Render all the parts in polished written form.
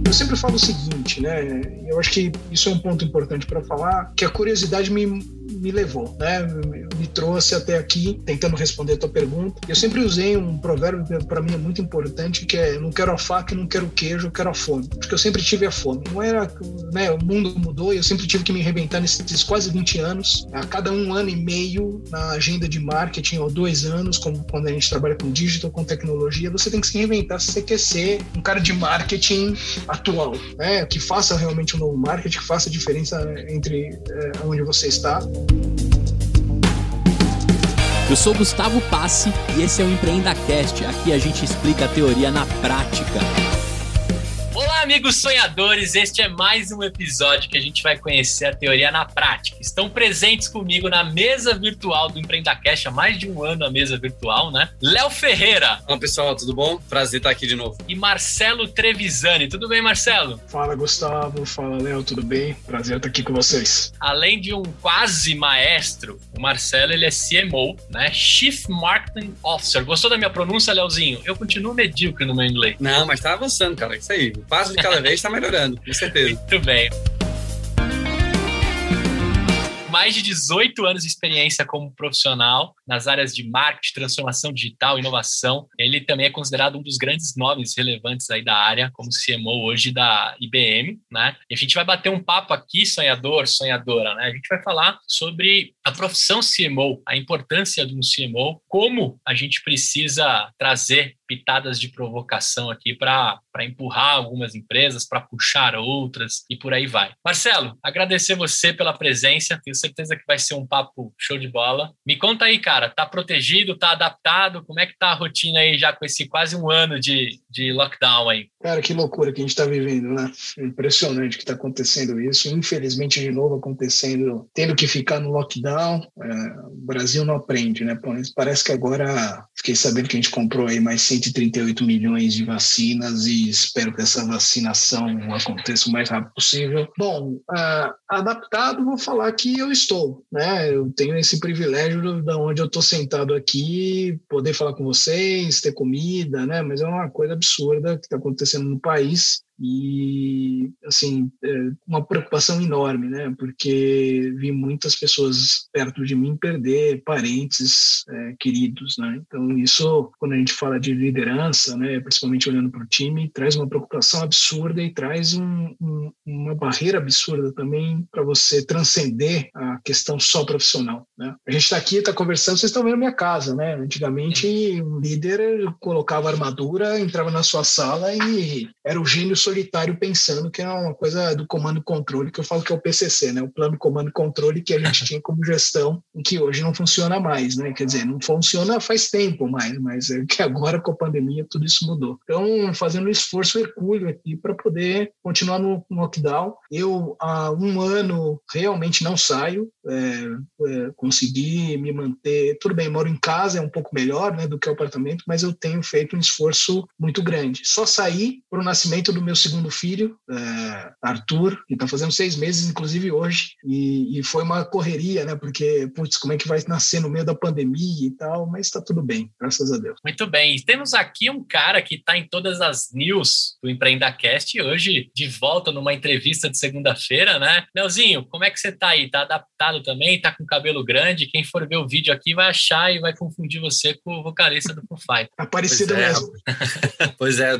Eu sempre falo o seguinte, né? Eu acho que isso é um ponto importante para falar, que a curiosidade me levou, né? Me trouxe até aqui, tentando responder a tua pergunta. Eu sempre usei um provérbio que para mim é muito importante, que é: não quero a faca, não quero o queijo, eu quero a fome. Porque eu sempre tive a fome. Não era, né? O mundo mudou e eu sempre tive que me reinventar nesses quase 20 anos. A cada 1 ano e meio na agenda de marketing, ou 2 anos, como quando a gente trabalha com digital, com tecnologia, você tem que se reinventar se você quer ser um cara de marketing atual, né? Que faça realmente um novo marketing, que faça a diferença entre onde você está. Eu sou Gustavo Passi e esse é o EmpreendaCast. Aqui a gente explica a teoria na prática. Olá, amigos sonhadores! Este é mais um episódio que a gente vai conhecer a teoria na prática. Estão presentes comigo na mesa virtual do EmpreendaCast há mais de 1 ano, a mesa virtual, né? Léo Ferreira. Olá, pessoal, tudo bom? Prazer estar aqui de novo. E Marcelo Trevisani. Tudo bem, Marcelo? Fala, Gustavo. Fala, Léo. Tudo bem? Prazer estar aqui com vocês. Além de um quase maestro, o Marcelo, ele é CMO, né? Chief Marketing Officer. Gostou da minha pronúncia, Léozinho? Eu continuo medíocre no meu inglês. Não, mas tá avançando, cara. Isso aí. O passo de cada vez tá melhorando, com certeza. Muito bem. Mais de 18 anos de experiência como profissional nas áreas de marketing, transformação digital, inovação. Ele também é considerado um dos grandes nomes relevantes aí da área, como CMO hoje da IBM, né? E a gente vai bater um papo aqui, sonhador, sonhadora, né? A gente vai falar sobre a profissão CMO, a importância de um CMO, como a gente precisa trazer pitadas de provocação aqui para empurrar algumas empresas, para puxar outras e por aí vai. Marcelo, agradecer você pela presença, tenho certeza que vai ser um papo show de bola. Me conta aí, cara, tá protegido, tá adaptado? Como é que tá a rotina aí já com esse quase 1 ano de lockdown aí? Cara, que loucura que a gente tá vivendo, né? Impressionante que tá acontecendo isso. Infelizmente, de novo acontecendo, tendo que ficar no lockdown. O Brasil não aprende, né? Parece que agora, fiquei sabendo que a gente comprou aí mais 138 milhões de vacinas e espero que essa vacinação aconteça o mais rápido possível. Bom, adaptado, vou falar que eu estou, né? Eu tenho esse privilégio de onde eu estou sentado aqui, poder falar com vocês, ter comida, né? Mas é uma coisa absurda que está acontecendo no país. E, assim, uma preocupação enorme, né? Porque vi muitas pessoas perto de mim perder parentes queridos, né? Então, isso, quando a gente fala de liderança, né? Principalmente olhando para o time, traz uma preocupação absurda e traz uma barreira absurda também para você transcender a questão só profissional, né? A gente está aqui, está conversando, vocês estão vendo minha casa, né? Antigamente, um líder colocava armadura, entrava na sua sala e era o gênio solitário pensando, que é uma coisa do comando e controle, que eu falo que é o PCC, né? O plano comando e controle que a gente tinha como gestão, e que hoje não funciona mais, né? Quer dizer, não funciona faz tempo mais, mas é que agora com a pandemia tudo isso mudou. Então, fazendo um esforço hercúleo aqui para poder continuar no lockdown. Eu, há 1 ano, realmente não saio, consegui me manter, tudo bem, moro em casa, é um pouco melhor, né, do que o apartamento, mas eu tenho feito um esforço muito grande. Só saí para o nascimento do meu segundo filho, Arthur, que está fazendo 6 meses, inclusive hoje, e foi uma correria, né, porque, putz, como é que vai nascer no meio da pandemia e tal, mas está tudo bem, graças a Deus. Muito bem, e temos aqui um cara que está em todas as news do EmpreendaCast, hoje de volta numa entrevista de segunda-feira, né? Leozinho, como é que você está aí? Tá adaptado também? Tá com cabelo grande? Quem for ver o vídeo aqui vai achar e vai confundir você com o vocalista do Foo Fighters. Parecido mesmo. Pois é,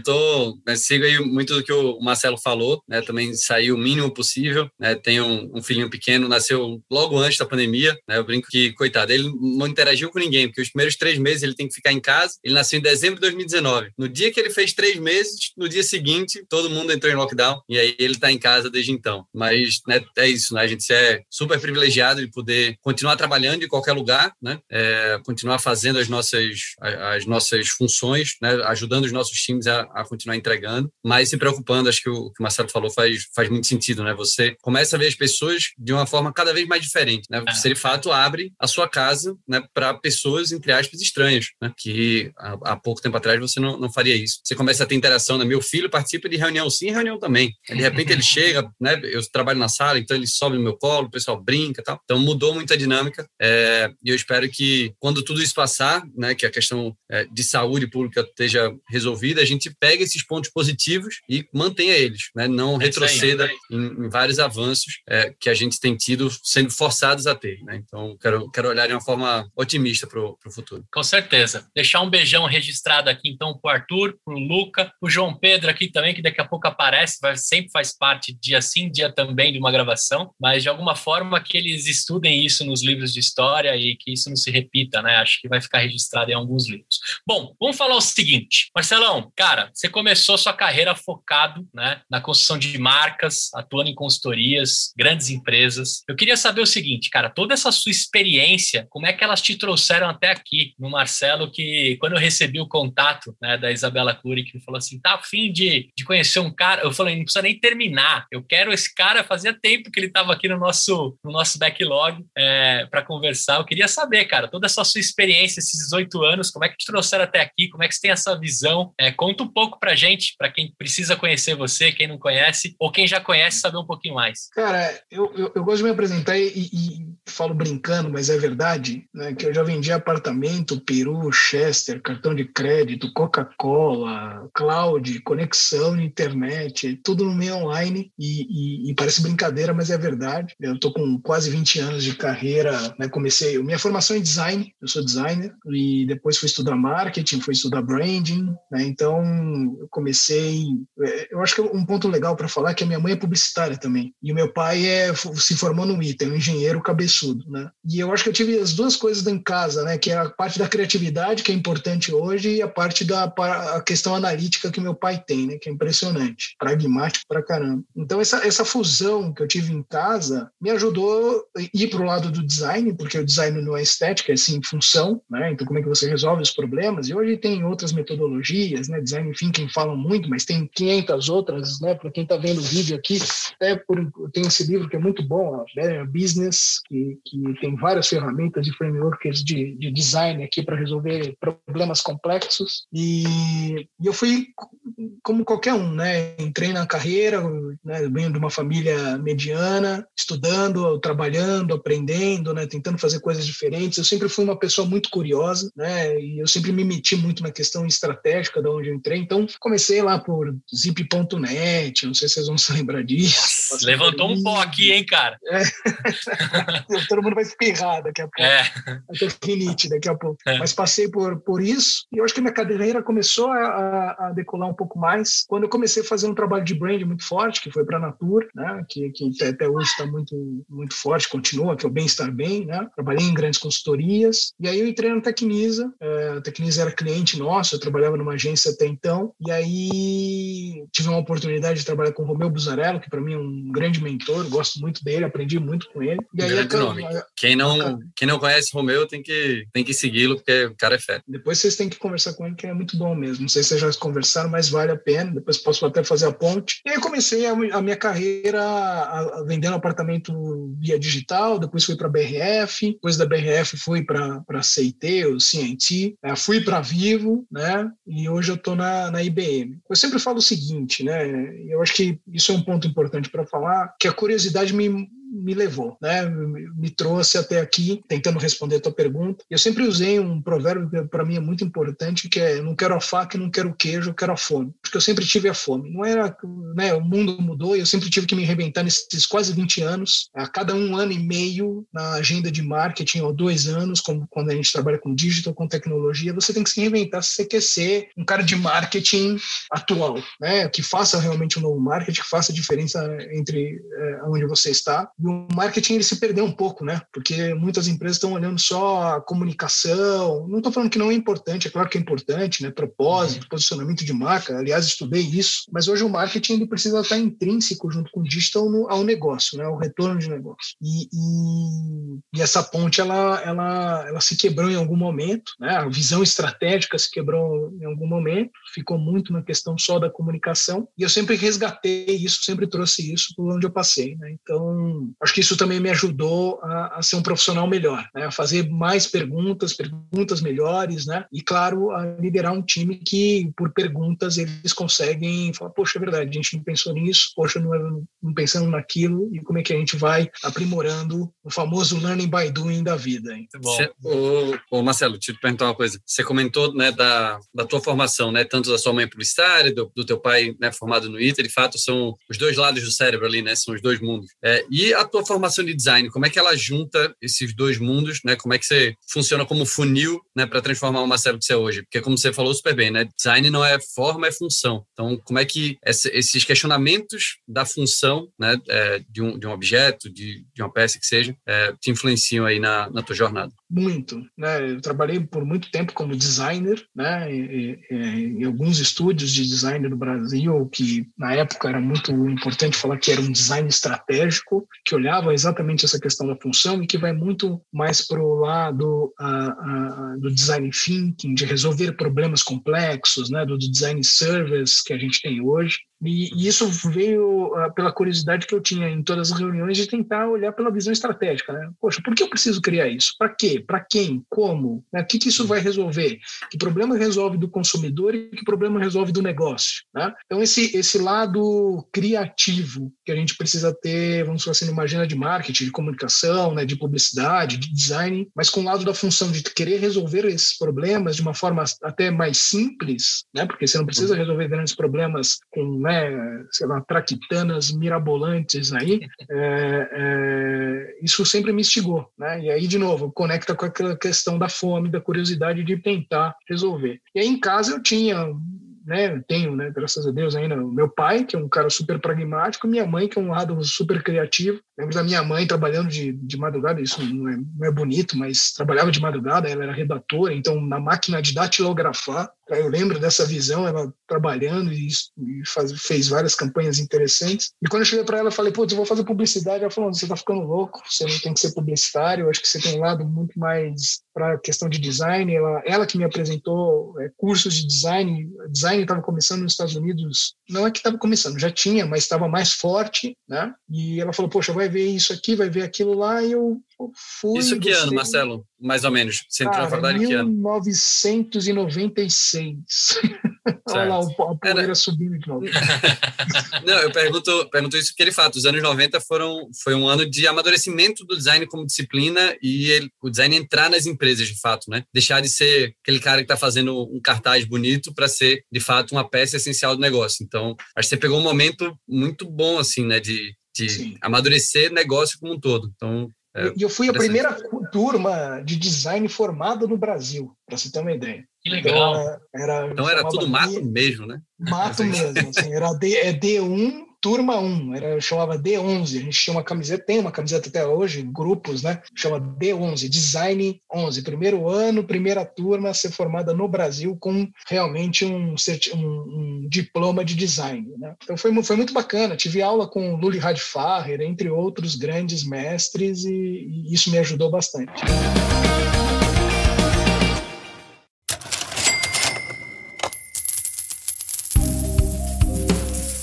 sigo aí muito do que o Marcelo falou, né? Também saí o mínimo possível, né? Tenho um filhinho pequeno, nasceu logo antes da pandemia, né? Eu brinco que, coitado, ele não interagiu com ninguém, porque os primeiros 3 meses ele tem que ficar em casa. Ele nasceu em dezembro de 2019. No dia que ele fez 3 meses, no dia seguinte, todo mundo entrou em lockdown, e aí ele tá em casa desde então. Mas, né, é isso, né? A gente é super privilegiado de poder continuar trabalhando em qualquer lugar, né? Continuar fazendo as nossas funções, né? Ajudando os nossos times a continuar entregando, mas se preocupando. Acho que o que o Marcelo falou faz muito sentido, né? Você começa a ver as pessoas de uma forma cada vez mais diferente, né? Você, de fato, abre a sua casa, né, para pessoas, entre aspas, estranhas, né? Que há pouco tempo atrás você não faria isso. Você começa a ter interação, né? Meu filho participa de reunião sim, reunião também. De repente ele chega, né? Eu trabalho na sala, então ele sobe no meu colo, o pessoal brinca e tal. Então mudou muito a dinâmica, e eu espero que quando tudo isso passar, né, que a questão de saúde pública esteja resolvida, a gente pegue esses pontos positivos e e mantenha eles, né? Não retroceda em vários avanços que a gente tem tido sendo forçados a ter, né? Então, quero olhar de uma forma otimista para o futuro. Com certeza. Deixar um beijão registrado aqui, então, para o Arthur, para o Luca, o João Pedro aqui também, que daqui a pouco aparece, sempre faz parte, dia sim, dia também, de uma gravação, mas de alguma forma que eles estudem isso nos livros de história e que isso não se repita, né? Acho que vai ficar registrado em alguns livros. Bom, vamos falar o seguinte. Marcelão, cara, você começou sua carreira focado, né, na construção de marcas, atuando em consultorias, grandes empresas. Eu queria saber o seguinte, cara, toda essa sua experiência, como é que elas te trouxeram até aqui, no Marcelo, que quando eu recebi o contato, né, da Isabela Cury, que falou assim, tá a fim de conhecer um cara, eu falei, não precisa nem terminar, eu quero esse cara, fazia tempo que ele estava aqui no nosso backlog para conversar. Eu queria saber, cara, toda essa sua experiência, esses 18 anos, como é que te trouxeram até aqui, como é que você tem essa visão? Conta um pouco pra gente, para quem precisa conhecer você, quem não conhece, ou quem já conhece, saber um pouquinho mais. Cara, eu gosto de me apresentar e falo brincando, mas é verdade, né, que eu já vendi apartamento, peru, Chester, cartão de crédito, Coca-Cola, cloud, conexão, internet, tudo no meio online e parece brincadeira, mas é verdade. Eu tô com quase 20 anos de carreira, né, minha formação é design, eu sou designer, e depois fui estudar marketing, fui estudar branding, né, então eu comecei, eu acho que um ponto legal para falar é que a minha mãe é publicitária também, e o meu pai se formou no ITA, é um engenheiro cabeçudo, né, e eu acho que eu tive as duas coisas em casa, né, que é a parte da criatividade, que é importante hoje, e a parte a questão analítica que meu pai tem, né, que é impressionante, pragmático pra caramba. Então essa fusão que eu tive em casa me ajudou a ir para o lado do design, porque o design não é estética, é sim função, né, então como é que você resolve os problemas, e hoje tem outras metodologias, né, design thinking falam muito, mas tem 500 outras, né, para quem está vendo o vídeo aqui, tem esse livro que é muito bom, Better Business, que tem várias ferramentas e frameworks de design aqui para resolver problemas complexos, e eu fui como qualquer um, né, entrei na carreira, né, venho de uma família mediana, estudando, trabalhando, aprendendo, né, tentando fazer coisas diferentes. Eu sempre fui uma pessoa muito curiosa, né, e eu sempre me meti muito na questão estratégica de onde eu entrei. Então, comecei lá por zip.net, não sei se vocês vão se lembrar disso. Nossa, levantou um pó aqui, hein, cara? Todo mundo vai espirrar daqui a pouco. Vai ter rinite daqui a pouco. Mas passei por isso, e eu acho que minha carreira começou a decolar um pouco mais quando eu comecei a fazer um trabalho de brand muito forte, que foi para a Natura, né, que até hoje está muito, muito forte, continua, que é o Bem-Estar Bem, né? Trabalhei em grandes consultorias, e aí eu entrei na Tecnisa. A Tecnisa era cliente nosso, eu trabalhava numa agência até então, e aí tive uma oportunidade de trabalhar com o Romeu Buzarello, que para mim é um grande mentor, gosto muito dele, aprendi muito com ele. E aí, grande nome. Quem não conhece o Romeu tem que segui-lo, porque o cara é fera. Depois vocês têm que conversar com ele, que é muito bom mesmo. Não sei se vocês já conversaram, mas vale a pena. Depois posso até fazer a ponte. E aí eu comecei a minha carreira vendendo apartamento via digital, depois fui para a BRF, depois da BRF fui para a CIT, o CNT, fui para Vivo, né? E hoje eu estou na IBM. Eu sempre falo o seguinte, né? Eu acho que isso é um ponto importante para falar, que a curiosidade me levou, né? Me trouxe até aqui, tentando responder a tua pergunta. Eu sempre usei um provérbio que para mim é muito importante, que é: não quero a faca, não quero o queijo, eu quero a fome. Porque eu sempre tive a fome. Não era, né? O mundo mudou e eu sempre tive que me reinventar nesses quase 20 anos, a cada 1 ano e meio na agenda de marketing, ou 2 anos, como quando a gente trabalha com digital, com tecnologia, você tem que se reinventar se você quer ser um cara de marketing atual, né? Que faça realmente um novo marketing, que faça a diferença entre onde você está. E o marketing ele se perdeu um pouco, né? Porque muitas empresas estão olhando só a comunicação. Não estou falando que não é importante, é claro que é importante, né? Propósito, posicionamento de marca. Aliás, estudei isso. Mas hoje o marketing ele precisa estar intrínseco junto com o digital ao negócio, né? Ao retorno de negócio. E essa ponte ela se quebrou em algum momento, né? A visão estratégica se quebrou em algum momento. Ficou muito na questão só da comunicação. E eu sempre resgatei isso, sempre trouxe isso por onde eu passei, né? Então Então, acho que isso também me ajudou a ser um profissional melhor, né? A fazer mais perguntas melhores, né? E, claro, a liderar um time que, por perguntas, eles conseguem falar, poxa, é verdade, a gente não pensou nisso, poxa, não pensamos naquilo, e como é que a gente vai aprimorando o famoso learning by doing da vida. Muito bom. Marcelo, deixa eu te perguntar uma coisa. Você comentou, né, da tua formação, né, tanto da sua mãe publicitária, do teu pai, né, formado no ITA, de fato, são os dois lados do cérebro ali, né, são os dois mundos. E a tua formação de design, como é que ela junta esses dois mundos, né, como é que você funciona como funil, né, para transformar o Marcelo que você é hoje? Porque, como você falou super bem, né, design não é forma, é função. Então, como é que esses questionamentos da função, né, de um objeto, de uma peça que seja, te influenciam aí na tua jornada? Muito, né? Eu trabalhei por muito tempo como designer, né? Em alguns estúdios de design do Brasil, que na época era muito importante falar que era um design estratégico, que olhava exatamente essa questão da função e que vai muito mais para o lado do design thinking, de resolver problemas complexos, né? Do design service que a gente tem hoje. E isso veio pela curiosidade que eu tinha em todas as reuniões de tentar olhar pela visão estratégica, né? Poxa, por que eu preciso criar isso? Para quê? Para quem? Como? Né? O que isso vai resolver? Que problema resolve do consumidor e que problema resolve do negócio? Né? Então, esse lado criativo que a gente precisa ter, vamos falar assim, numa agenda de marketing, de comunicação, né? De publicidade, de design, mas com o lado da função de querer resolver esses problemas de uma forma até mais simples, né? Porque você não precisa resolver grandes problemas com, né, sei lá, traquitanas mirabolantes aí, isso sempre me instigou, né? E aí, de novo, conecta com aquela questão da fome, da curiosidade de tentar resolver. E aí, em casa, eu tinha, né, tenho, né, graças a Deus ainda, o meu pai, que é um cara super pragmático, minha mãe, que é um lado super criativo. Lembro da minha mãe trabalhando de madrugada, isso não é bonito, mas trabalhava de madrugada, ela era redatora, então na máquina de datilografar, eu lembro dessa visão, ela trabalhando e fez várias campanhas interessantes. E quando eu cheguei para ela, eu falei, putz, eu vou fazer publicidade. Ela falou, você tá ficando louco, você não tem que ser publicitário, eu acho que você tem um lado muito mais para a questão de design. Ela que me apresentou cursos de design. Design estava começando nos Estados Unidos, não é que estava começando, já tinha, mas estava mais forte, né? E ela falou, poxa, vai ver isso aqui, vai ver aquilo lá, e eu fui... Isso que ano, Marcelo? Mais ou menos. Você entrou na faculdade que ano? 1996. Olha lá, a poeira subindo de novo. Não, eu pergunto isso porque, de fato, os anos 90 foi um ano de amadurecimento do design como disciplina e o design entrar nas empresas, de fato, né? Deixar de ser aquele cara que está fazendo um cartaz bonito para ser, de fato, uma peça essencial do negócio. Então, acho que você pegou um momento muito bom, assim, né? De amadurecer negócio como um todo. Então, e eu fui a primeira turma de design formada no Brasil, para você ter uma ideia. Que legal. Então era tudo mato mesmo, né? Mato mesmo. Assim, era D1, turma 1. Chamava D11. A gente tinha uma camiseta, tem uma camiseta até hoje, grupos, né? Chama D11, Design 11. Primeiro ano, primeira turma a ser formada no Brasil com realmente um diploma de design, né? Então foi muito bacana. Tive aula com Luli Radfarer, entre outros grandes mestres, e isso me ajudou bastante.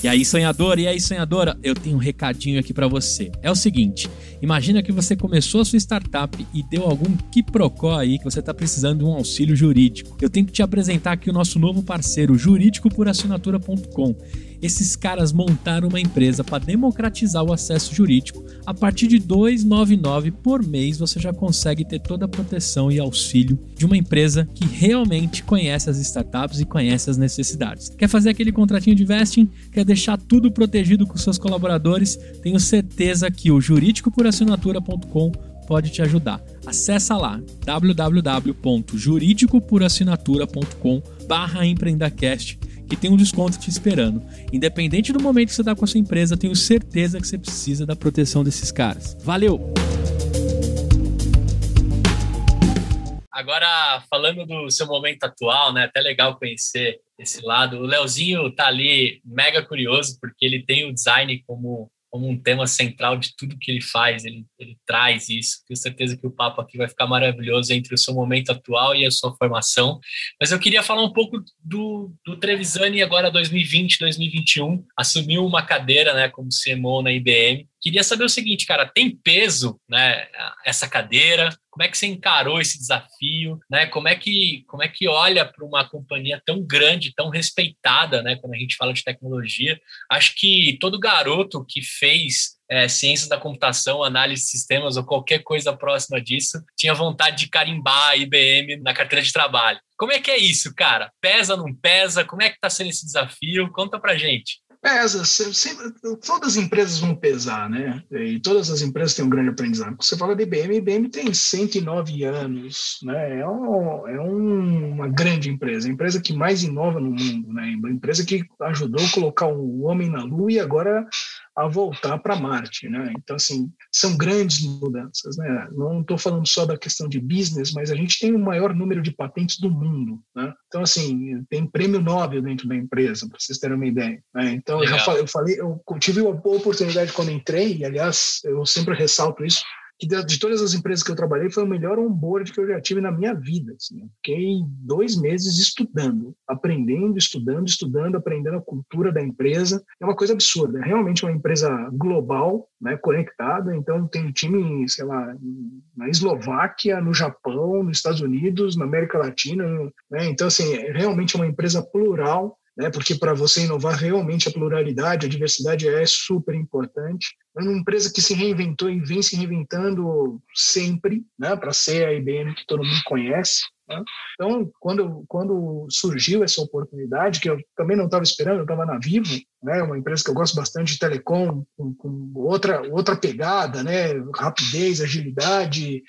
E aí, sonhador, e aí, sonhadora, eu tenho um recadinho aqui pra você. É o seguinte, imagina que você começou a sua startup e deu algum quiprocó aí que você tá precisando de um auxílio jurídico. Eu tenho que te apresentar aqui o nosso novo parceiro, juridicoporassinatura.com. Esses caras montaram uma empresa para democratizar o acesso jurídico. A partir de R$ 2,99 por mês, você já consegue ter toda a proteção e auxílio de uma empresa que realmente conhece as startups e conhece as necessidades. Quer fazer aquele contratinho de vesting? Quer deixar tudo protegido com seus colaboradores? Tenho certeza que o juridicoporassinatura.com pode te ajudar. Acessa lá www.juridicoporassinatura.com/empreendacast que tem um desconto te esperando. Independente do momento que você está com a sua empresa, tenho certeza que você precisa da proteção desses caras. Valeu! Agora, falando do seu momento atual, né? Até legal conhecer esse lado. O Leozinho tá ali mega curioso, porque ele tem o design como um tema central de tudo que ele faz, ele traz isso. Tenho certeza que o papo aqui vai ficar maravilhoso entre o seu momento atual e a sua formação. Mas eu queria falar um pouco do Trevisani agora 2020, 2021. Assumiu uma cadeira, né, como CMO na IBM. Queria saber o seguinte, cara, tem peso, né, essa cadeira? Como é que você encarou esse desafio, né? Como é que olha para uma companhia tão grande, tão respeitada, né? Quando a gente fala de tecnologia, acho que todo garoto que fez ciências da computação, análise de sistemas ou qualquer coisa próxima disso, tinha vontade de carimbar a IBM na carteira de trabalho. Como é que é isso, cara? Pesa, não pesa? Como é que está sendo esse desafio? Conta pra gente. Pesa, todas as empresas vão pesar, né? E todas as empresas têm um grande aprendizado. Você fala de IBM, a IBM tem 109 anos, né? É uma grande empresa, a empresa que mais inova no mundo, né? A empresa que ajudou a colocar o homem na Lua e agora a voltar para Marte, né? Então, assim, são grandes mudanças, né? Não estou falando só da questão de business, mas a gente tem o maior número de patentes do mundo, né? Então, assim, tem prêmio Nobel dentro da empresa, para vocês terem uma ideia, né? Então, eu tive a oportunidade quando entrei, e, aliás, eu sempre ressalto isso, que de todas as empresas que eu trabalhei, foi o melhor onboard que eu já tive na minha vida. Assim. Eu fiquei 2 meses estudando, aprendendo, aprendendo a cultura da empresa. É uma coisa absurda. É realmente uma empresa global, né, conectada. Então, tem time, sei lá, na Eslováquia, no Japão, nos Estados Unidos, na América Latina. Né? Então, assim, é realmente uma empresa plural, né, porque para você inovar realmente a pluralidade, a diversidade é super importante. É uma empresa que se reinventou e vem se reinventando sempre, né, para ser a IBM que todo mundo conhece. Né? Então, quando surgiu essa oportunidade, que eu também não estava esperando, eu estava na Vivo, né, uma empresa que eu gosto bastante de telecom, com outra pegada, né, rapidez, agilidade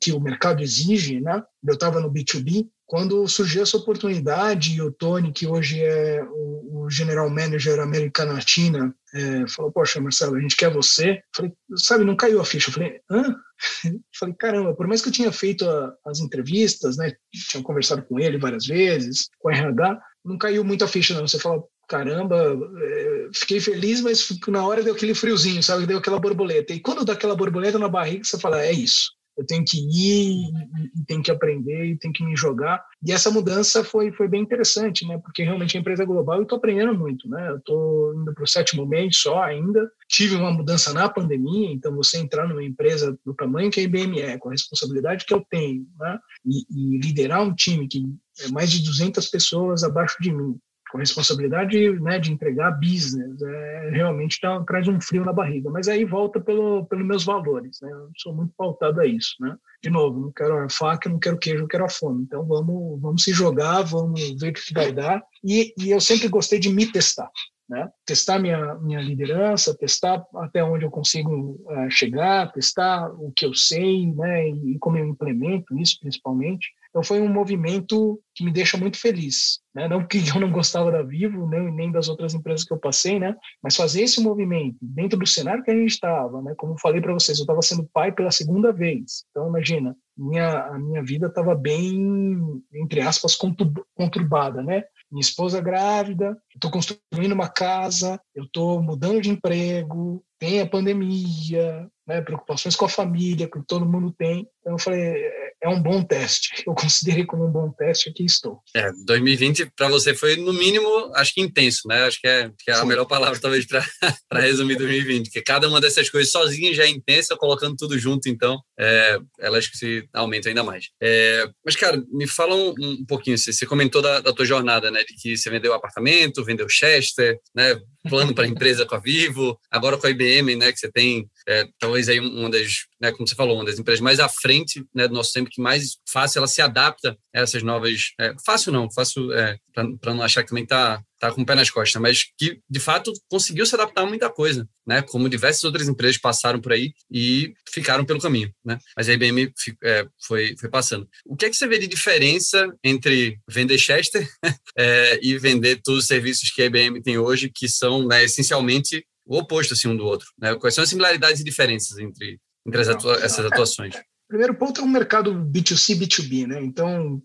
que o mercado exige. Né? Eu estava no B2B. Quando surgiu essa oportunidade, o Tony, que hoje é o General Manager América Latina, falou, poxa, Marcelo, a gente quer você. Falei, sabe, não caiu a ficha. Eu falei, hã? Falei, caramba, por mais que eu tinha feito as entrevistas, né, tinha conversado com ele várias vezes, com o RH, não caiu muito a ficha, não. Você fala, caramba, fiquei feliz, mas na hora deu aquele friozinho, sabe? Deu aquela borboleta. E quando dá aquela borboleta na barriga, você fala, é isso. Eu tenho que ir, e tenho que aprender, e tenho que me jogar. E essa mudança foi bem interessante, né? Porque realmente a empresa é global e estou aprendendo muito, né? Eu estou indo para o 7º mês só ainda. Tive uma mudança na pandemia, então você entrar numa empresa do tamanho que a IBM é, com a responsabilidade que eu tenho, né? E liderar um time que é mais de 200 pessoas abaixo de mim, com a responsabilidade, né, de entregar business, realmente traz um frio na barriga. Mas aí volta pelos meus valores, né? Eu sou muito pautado a isso, né? De novo, não quero a faca, não quero queijo, eu quero a fome. Então vamos se jogar, vamos ver o que vai dar. E eu sempre gostei de me testar. Né? Testar minha liderança, testar até onde eu consigo chegar, testar o que eu sei, né? E como eu implemento isso, principalmente. Então, foi um movimento que me deixa muito feliz. Né? Não que eu não gostava da Vivo, nem das outras empresas que eu passei, né? Mas fazer esse movimento dentro do cenário que a gente estava, né? Como eu falei para vocês, eu estava sendo pai pela 2ª vez. Então, imagina, a minha vida estava bem, entre aspas, conturbada, né? Minha esposa grávida, estou construindo uma casa, eu estou mudando de emprego, tem a pandemia, né, preocupações com a família, que todo mundo tem. Então eu falei, é um bom teste. Eu considerei como um bom teste, aqui estou. 2020 para você foi, no mínimo, acho que intenso, né? Acho que é a melhor palavra, talvez, para resumir 2020, porque cada uma dessas coisas sozinha já é intensa, colocando tudo junto, então, elas se aumentam ainda mais. Mas, cara, me fala um pouquinho, você comentou da tua jornada, né? De que você vendeu apartamento, vendeu Chester, né? Plano para a empresa com a Vivo, agora com a IBM, né? Que você tem, talvez aí uma das, né, como você falou, uma das empresas mais à frente, né, do nosso tempo, que mais fácil ela se adapta a essas novas... fácil para não achar que também tá com o pé nas costas, mas que, de fato, conseguiu se adaptar a muita coisa, né? Como diversas outras empresas passaram por aí e ficaram pelo caminho, né? Mas a IBM foi passando. O que é que você vê de diferença entre vender Chester e vender todos os serviços que a IBM tem hoje, que são, né, essencialmente o oposto, assim, um do outro, né? Quais são as similaridades e diferenças entre essas atuações? Primeiro ponto é um mercado B2C, B2B, né? Então,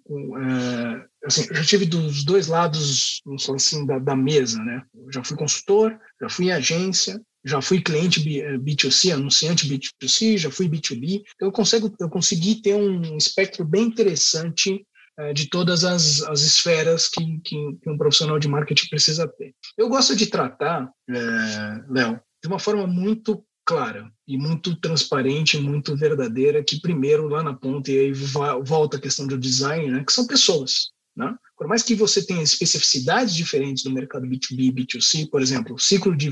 assim, eu já tive dos dois lados, vamos falar assim, da mesa, né? Eu já fui consultor, já fui em agência, já fui cliente B2C, anunciante B2C, já fui B2B. Então, eu consegui ter um espectro bem interessante de todas as esferas que um profissional de marketing precisa ter. Eu gosto de tratar, Léo, de uma forma muito clara e muito transparente, muito verdadeira, que primeiro lá na ponta, e aí volta a questão do design, né, que são pessoas, né? Por mais que você tenha especificidades diferentes do mercado B2B e B2C, por exemplo, ciclo de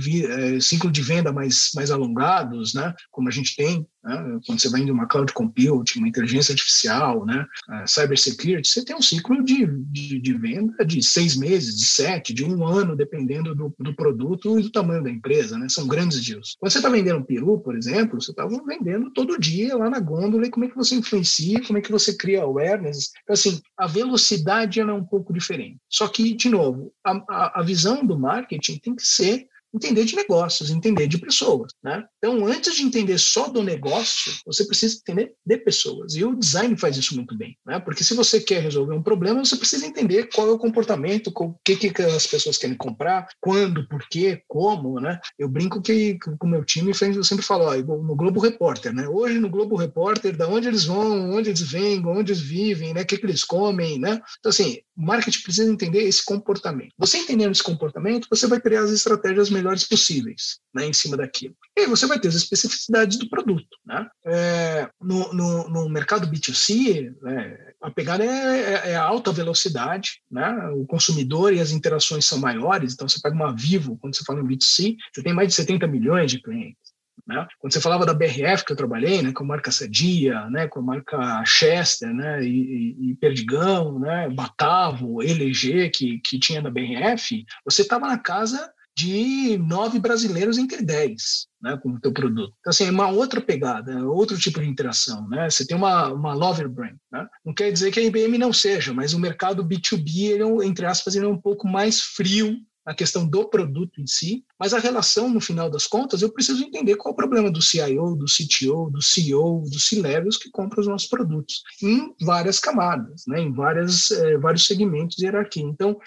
venda mais alongados, né, como a gente tem, né, quando você vai indo uma cloud computing, uma inteligência artificial, né, cybersecurity, você tem um ciclo de venda de 6 meses, de 7, de 1 ano, dependendo do produto e do tamanho da empresa, né, são grandes deals. Quando você está vendendo um peru, por exemplo, você está vendendo todo dia lá na gôndola, e como é que você influencia, como é que você cria awareness. Então, assim, a velocidade ela é um pouco diferente. Só que, de novo, a visão do marketing tem que ser entender de negócios, entender de pessoas, né? Então, antes de entender só do negócio, você precisa entender de pessoas. E o design faz isso muito bem, né? Porque se você quer resolver um problema, você precisa entender qual é o comportamento, o que as pessoas querem comprar, quando, por quê, como, né? Eu brinco que com o meu time, eu sempre falo, ó, no Globo Repórter, né? Hoje no Globo Repórter, da onde eles vão, onde eles vêm, onde eles vivem, né? O que eles comem, né? Então, assim, o marketing precisa entender esse comportamento. Você entendendo esse comportamento, você vai criar as estratégias melhores possíveis, né, em cima daquilo. E aí você vai ter as especificidades do produto, né? No mercado B2C, a pegada é a alta velocidade, né? O consumidor e as interações são maiores, então você pega uma Vivo, quando você fala em B2C, você tem mais de 70 milhões de clientes. Né? Quando você falava da BRF, que eu trabalhei, né, com a marca Sadia, né, com a marca Chester, né, e Perdigão, né, Batavo, LG, que tinha da BRF, você estava na casa de 9 brasileiros entre 10, né, com o teu produto. Então, assim, é uma outra pegada, outro tipo de interação, né? Você tem uma lover brand, né? Não quer dizer que a IBM não seja, mas o mercado B2B, ele, entre aspas, ele é um pouco mais frio na questão do produto em si, mas a relação, no final das contas, eu preciso entender qual é o problema do CIO, do CTO, do CEO, dos C-levels que compram os nossos produtos, em várias camadas, né, em vários segmentos de hierarquia. Então,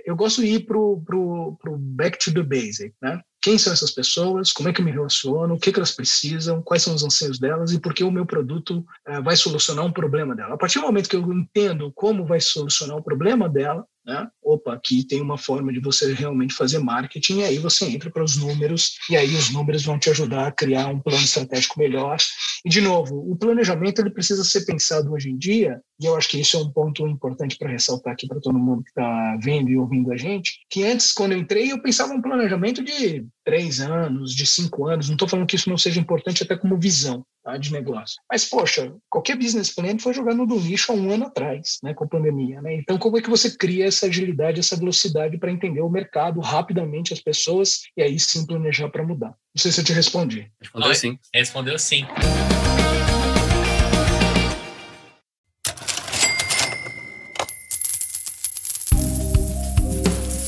eu gosto de ir para o back to the basic, né? Quem são essas pessoas, como é que eu me relaciono, o que elas precisam, quais são os anseios delas e por que o meu produto vai solucionar um problema dela. A partir do momento que eu entendo como vai solucionar o problema dela, né? Opa, aqui tem uma forma de você realmente fazer marketing, e aí você entra para os números, e aí os números vão te ajudar a criar um plano estratégico melhor. E, de novo, o planejamento ele precisa ser pensado hoje em dia, e eu acho que isso é um ponto importante para ressaltar aqui para todo mundo que está vendo e ouvindo a gente, que antes, quando eu entrei, eu pensava um planejamento de 3 anos, de 5 anos, não estou falando que isso não seja importante até como visão, tá, de negócio. Mas, poxa, qualquer business plan foi jogado no lixo há 1 ano atrás, né, com a pandemia, né? Então, como é que você cria essa agilidade, essa velocidade para entender o mercado rapidamente, as pessoas, e aí sim planejar para mudar? Não sei se eu te respondi. Respondeu sim. Respondeu sim.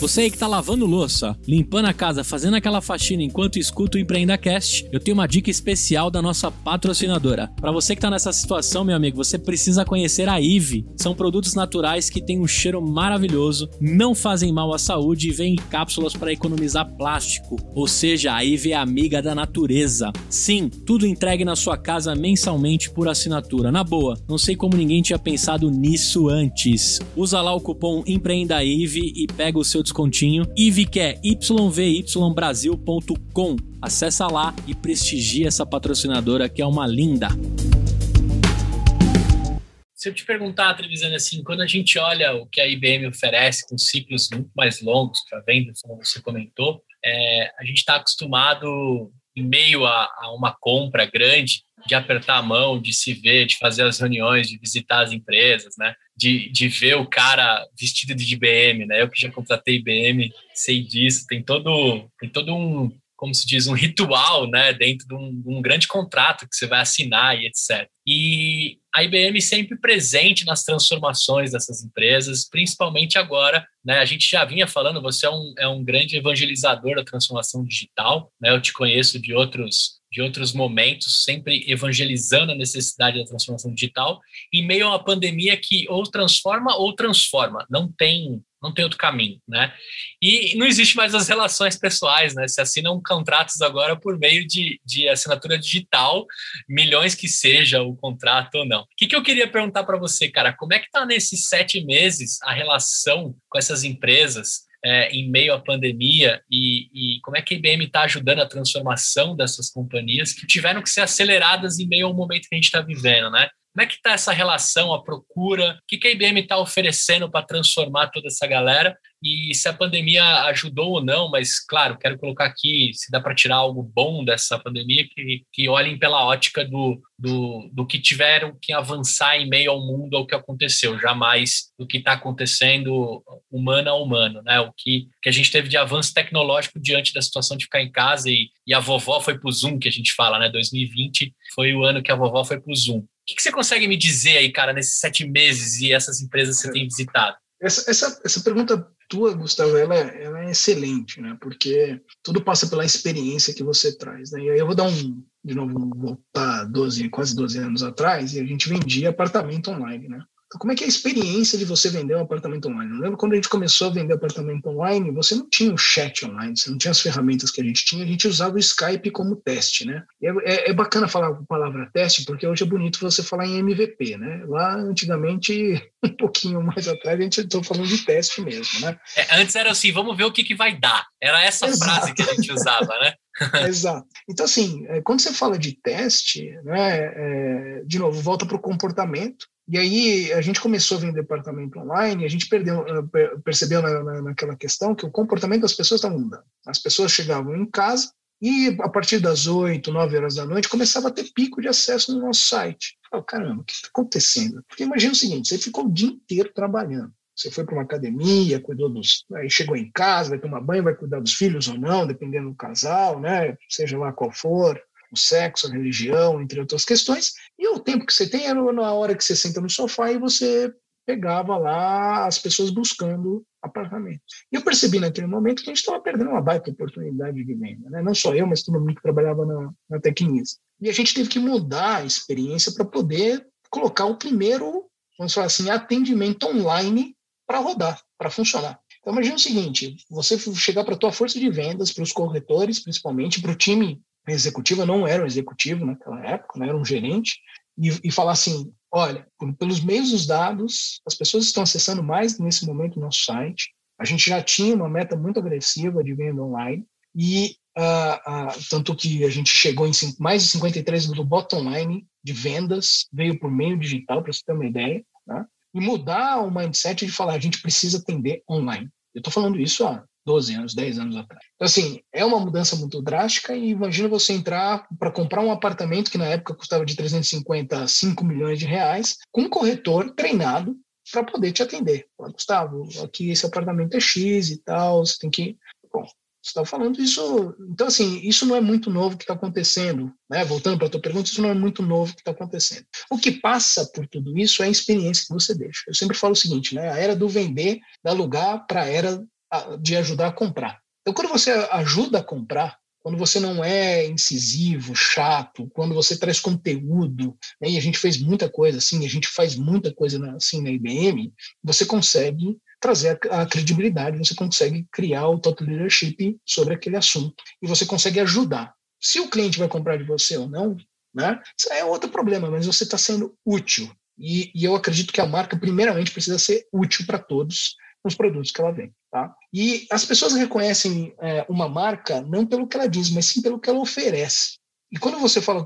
Você aí que tá lavando louça, limpando a casa, fazendo aquela faxina enquanto escuta o EmpreendaCast, eu tenho uma dica especial da nossa patrocinadora. Para você que tá nessa situação, meu amigo, você precisa conhecer a Ive. São produtos naturais que têm um cheiro maravilhoso, não fazem mal à saúde e vêm em cápsulas para economizar plástico. Ou seja, a Ive é amiga da natureza. Sim, tudo entregue na sua casa mensalmente por assinatura. Na boa, não sei como ninguém tinha pensado nisso antes. Usa lá o cupom EmpreendaIve e pega o seu descontinho. IVE que é yvybrasil.com. Acessa lá e prestigia essa patrocinadora que é uma linda. Se eu te perguntar, Trevisan, assim, quando a gente olha o que a IBM oferece com ciclos muito mais longos para venda, como você comentou, a gente está acostumado, em meio a uma compra grande, de apertar a mão, de se ver, de fazer as reuniões, de visitar as empresas, né? De ver o cara vestido de IBM, né? Eu que já contratei IBM, sei disso. Tem todo um, como se diz, um ritual, né? Dentro de um grande contrato que você vai assinar e etc. E a IBM sempre presente nas transformações dessas empresas, principalmente agora, né? A gente já vinha falando, você é um grande evangelizador da transformação digital, né? Eu te conheço de outros momentos, sempre evangelizando a necessidade da transformação digital, em meio a uma pandemia que ou transforma, não tem outro caminho, né? E não existe mais as relações pessoais, né? Se assinam contratos agora por meio de assinatura digital, milhões que seja o contrato ou não. O que eu queria perguntar para você, cara? Como é que tá nesses 7 meses a relação com essas empresas, em meio à pandemia e como é que a IBM está ajudando a transformação dessas companhias que tiveram que ser aceleradas em meio ao momento que a gente está vivendo, né? Como é que está essa relação, a procura? O que a IBM está oferecendo para transformar toda essa galera? E se a pandemia ajudou ou não, mas, claro, quero colocar aqui, se dá para tirar algo bom dessa pandemia, que olhem pela ótica do que tiveram que avançar em meio ao mundo, ao que aconteceu, jamais do que está acontecendo humano a humano, né? O que a gente teve de avanço tecnológico diante da situação de ficar em casa e a vovó foi para o Zoom, que a gente fala, né? 2020 foi o ano que a vovó foi para o Zoom. O que você consegue me dizer aí, cara, nesses 7 meses e essas empresas que você tem visitado? Essa pergunta tua, Gustavo, ela é excelente, né? Porque tudo passa pela experiência que você traz, né? E aí eu vou dar de novo, voltar quase 12 anos atrás, e a gente vendia apartamento online, né? Então, como é que é a experiência de você vender um apartamento online? Eu lembro quando a gente começou a vender apartamento online, você não tinha o chat online, você não tinha as ferramentas que a gente usava o Skype como teste, né? É bacana falar a palavra teste, porque hoje é bonito você falar em MVP, né? Lá, antigamente, um pouquinho mais atrás, a gente estou falando de teste mesmo, né? Antes era assim, vamos ver o que vai dar. Era essa frase que a gente usava, né? Exato. Então, assim, quando você fala de teste, né, de novo, volta para o comportamento. E aí a gente começou a vender apartamento online e a gente percebeu naquela questão que o comportamento das pessoas estava mudando. As pessoas chegavam em casa e a partir das 8, 9 horas da noite começava a ter pico de acesso no nosso site. Eu falo, caramba, o que está acontecendo? Porque imagina o seguinte, você ficou o dia inteiro trabalhando. Você foi para uma academia, aí chegou em casa, vai tomar banho, vai cuidar dos filhos ou não, dependendo do casal, né? Seja lá qual for, o sexo, a religião, entre outras questões. E o tempo que você tem era na hora que você senta no sofá e você pegava lá as pessoas buscando apartamentos. E eu percebi naquele momento que a gente estava perdendo uma baita oportunidade de venda, né? Não só eu, mas todo mundo que trabalhava na Tecnisa. E a gente teve que mudar a experiência para poder colocar o primeiro, vamos falar assim, atendimento online para rodar, para funcionar. Então, imagina o seguinte, você chegar para a tua força de vendas, para os corretores, principalmente, para o time executivo, eu não era um executivo naquela época, não era um gerente, e falar assim, olha, pelos meios dos dados, as pessoas estão acessando mais nesse momento o nosso site, a gente já tinha uma meta muito agressiva de venda online, e tanto que a gente chegou em mais de 53 do bottom line de vendas, veio por meio digital, para você ter uma ideia, né? E mudar o mindset de falar, a gente precisa atender online. Eu estou falando isso há 12 anos, 10 anos atrás. Então, assim, é uma mudança muito drástica e imagina você entrar para comprar um apartamento que na época custava de 350 a 5 milhões de reais, com um corretor treinado para poder te atender. Fala, Gustavo, aqui esse apartamento é X e tal, você tem que... Bom, você está falando isso... Então, assim, isso não é muito novo que está acontecendo, né? Voltando para a tua pergunta, isso não é muito novo que está acontecendo. O que passa por tudo isso é a experiência que você deixa. Eu sempre falo o seguinte, né? A era do vender dá lugar para a era de ajudar a comprar. Então, quando você ajuda a comprar, quando você não é incisivo, chato, quando você traz conteúdo, né? E a gente fez muita coisa assim, a gente faz muita coisa assim na IBM, você consegue trazer a credibilidade, você consegue criar o thought leadership sobre aquele assunto e você consegue ajudar. Se o cliente vai comprar de você ou não, né, isso é outro problema, mas você está sendo útil. E eu acredito que a marca, primeiramente, precisa ser útil para todos os produtos que ela vende. Tá? E as pessoas reconhecem uma marca não pelo que ela diz, mas sim pelo que ela oferece. E quando você fala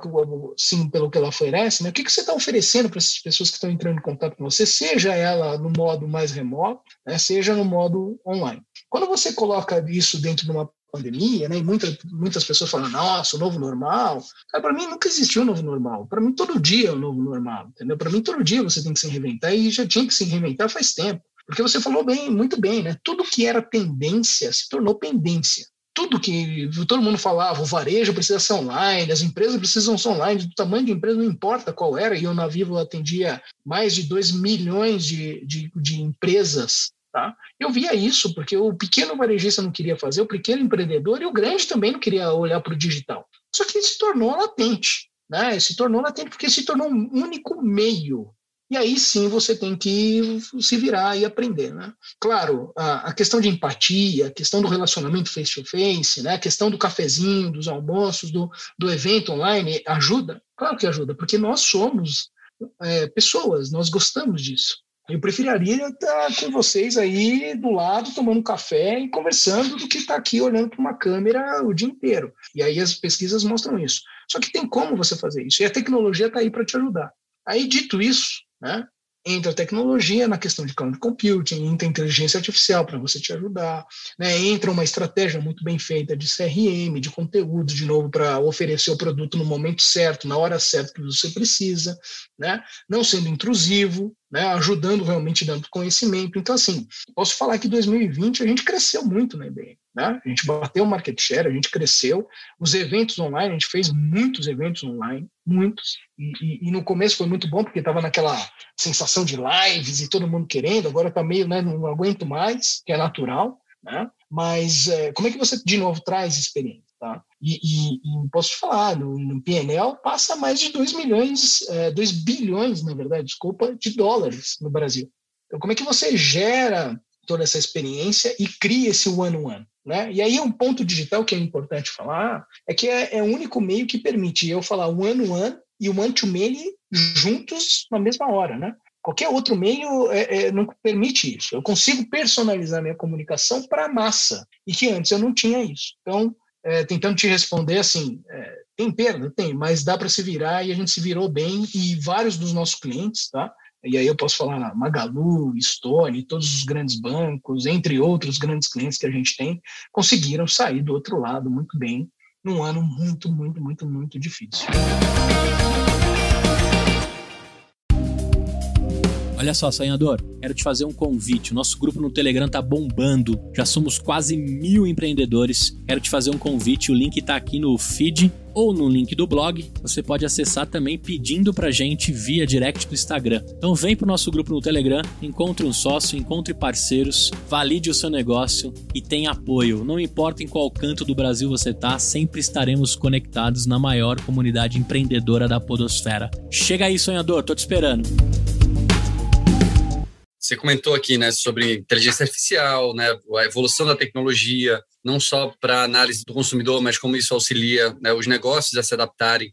sim pelo que ela oferece, né, o que você está oferecendo para essas pessoas que estão entrando em contato com você, seja ela no modo mais remoto, né, seja no modo online. Quando você coloca isso dentro de uma pandemia, né, e muitas pessoas falam, nossa, o novo normal. Para mim nunca existiu o novo normal. Para mim todo dia é o novo normal. Entendeu? Para mim todo dia você tem que se reinventar e já tinha que se reinventar faz tempo. Porque você falou muito bem, né? Tudo que era tendência se tornou pendência. Tudo que todo mundo falava, o varejo precisa ser online, as empresas precisam ser online, do tamanho de empresa não importa qual era, e eu na Vivo atendia mais de 2 milhões de empresas. Tá? Eu via isso, porque o pequeno varejista não queria fazer, o pequeno empreendedor, e o grande também não queria olhar para o digital. Só que se tornou latente, né? Se tornou latente porque se tornou um único meio. E aí sim você tem que se virar e aprender, né? Claro, a questão de empatia, a questão do relacionamento face-to-face, né? A questão do cafezinho, dos almoços, do evento online, ajuda? Claro que ajuda, porque nós somos pessoas, nós gostamos disso. Eu preferiria estar com vocês aí do lado, tomando café e conversando do que estar aqui olhando para uma câmera o dia inteiro. E aí as pesquisas mostram isso. Só que tem como você fazer isso. E a tecnologia está aí para te ajudar. Aí, dito isso, né, entra a tecnologia na questão de cloud computing, entra a inteligência artificial para você te ajudar, né? Entra uma estratégia muito bem feita de CRM, de conteúdo, de novo, para oferecer o produto no momento certo, na hora certa que você precisa, né? Não sendo intrusivo, né? Ajudando realmente, dando conhecimento. Então, assim, posso falar que em 2020 a gente cresceu muito na IBM. Né? A gente bateu o market share, a gente cresceu. Os eventos online, a gente fez muitos eventos online, muitos. E no começo foi muito bom, porque estava naquela sensação de lives e todo mundo querendo. Agora está meio, né, não aguento mais, que é natural. Né? Mas como é que você, de novo, traz experiência? Tá? E posso te falar, no PNL passa mais de 2 bilhões, na verdade, desculpa, de dólares no Brasil. Então, como é que você gera toda essa experiência e cria esse one-on-one? Né? E aí um ponto digital que é importante falar é que é o único meio que permite eu falar one-on-one e o one-to-many juntos na mesma hora. Né? Qualquer outro meio não permite isso. Eu consigo personalizar minha comunicação para a massa, e que antes eu não tinha isso. Então, tentando te responder assim, tem perda? Tem, mas dá para se virar, e a gente se virou bem, e vários dos nossos clientes, tá? E aí eu posso falar Magalu, Stone, todos os grandes bancos, entre outros grandes clientes que a gente tem, conseguiram sair do outro lado muito bem, num ano muito, muito, muito, muito difícil. Olha só, sonhador, quero te fazer um convite. O nosso grupo no Telegram tá bombando. Já somos quase 1.000 empreendedores. Quero te fazer um convite. O link tá aqui no feed ou no link do blog. Você pode acessar também pedindo pra gente via direct do Instagram. Então vem pro nosso grupo no Telegram, encontre um sócio, encontre parceiros, valide o seu negócio e tenha apoio. Não importa em qual canto do Brasil você tá, sempre estaremos conectados na maior comunidade empreendedora da podosfera. Chega aí, sonhador, tô te esperando. Você comentou aqui, né, sobre inteligência artificial, né, a evolução da tecnologia, não só para a análise do consumidor, mas como isso auxilia, né, os negócios a se adaptarem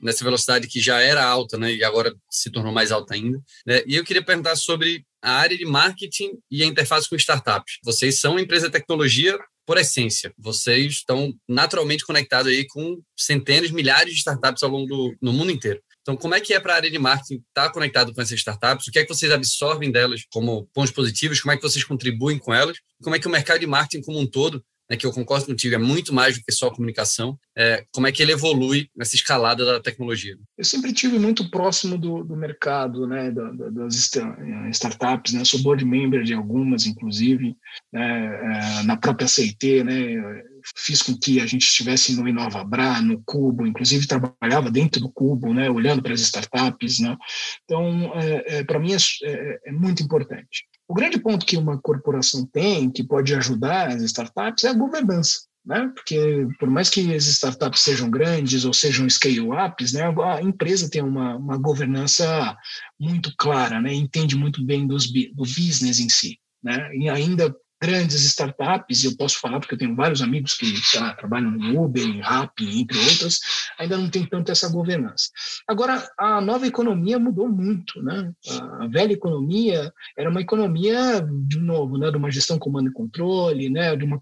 nessa velocidade que já era alta, né, e agora se tornou mais alta ainda. Né? E eu queria perguntar sobre a área de marketing e a interface com startups. Vocês são uma empresa de tecnologia por essência. Vocês estão naturalmente conectados aí com centenas, milhares de startups ao longo no mundo inteiro. Então, como é que é para a área de marketing estar conectado com essas startups? O que é que vocês absorvem delas como pontos positivos? Como é que vocês contribuem com elas? Como é que o mercado de marketing como um todo, né, que eu concordo contigo, é muito mais do que só comunicação, como é que ele evolui nessa escalada da tecnologia? Eu sempre estive muito próximo do mercado, né, das startups, né, sou board member de algumas, inclusive, né, na própria CIT, né, fiz com que a gente estivesse no InovaBra, no Cubo, inclusive trabalhava dentro do Cubo, né, olhando para as startups. Né? Então, para mim é muito importante. O grande ponto que uma corporação tem, que pode ajudar as startups, é a governança. Né? Porque por mais que as startups sejam grandes ou sejam scale-ups, né, a empresa tem uma governança muito clara, né, entende muito bem do business em si. Né? E ainda grandes startups, e eu posso falar porque eu tenho vários amigos que trabalham no Uber, em Rappi, entre outras, ainda não tem tanto essa governança. Agora, a nova economia mudou muito. Né? A velha economia era uma economia, de novo, né, de uma gestão comando e controle, né, de uma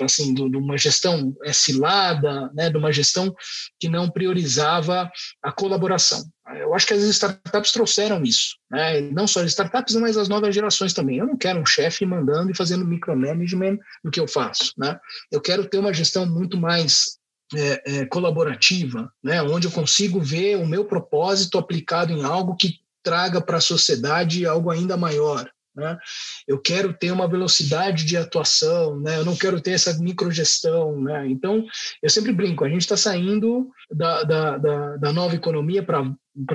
assim, de uma gestão cilada, né, de uma gestão que não priorizava a colaboração. Eu acho que as startups trouxeram isso, né? Não só as startups, mas as novas gerações também. Eu não quero um chefe mandando e fazendo micromanagement do que eu faço. Né? Eu quero ter uma gestão muito mais colaborativa, né? Onde eu consigo ver o meu propósito aplicado em algo que traga para a sociedade algo ainda maior. Né? Eu quero ter uma velocidade de atuação, né? Eu não quero ter essa microgestão. Né? Então, eu sempre brinco, a gente está saindo da nova economia para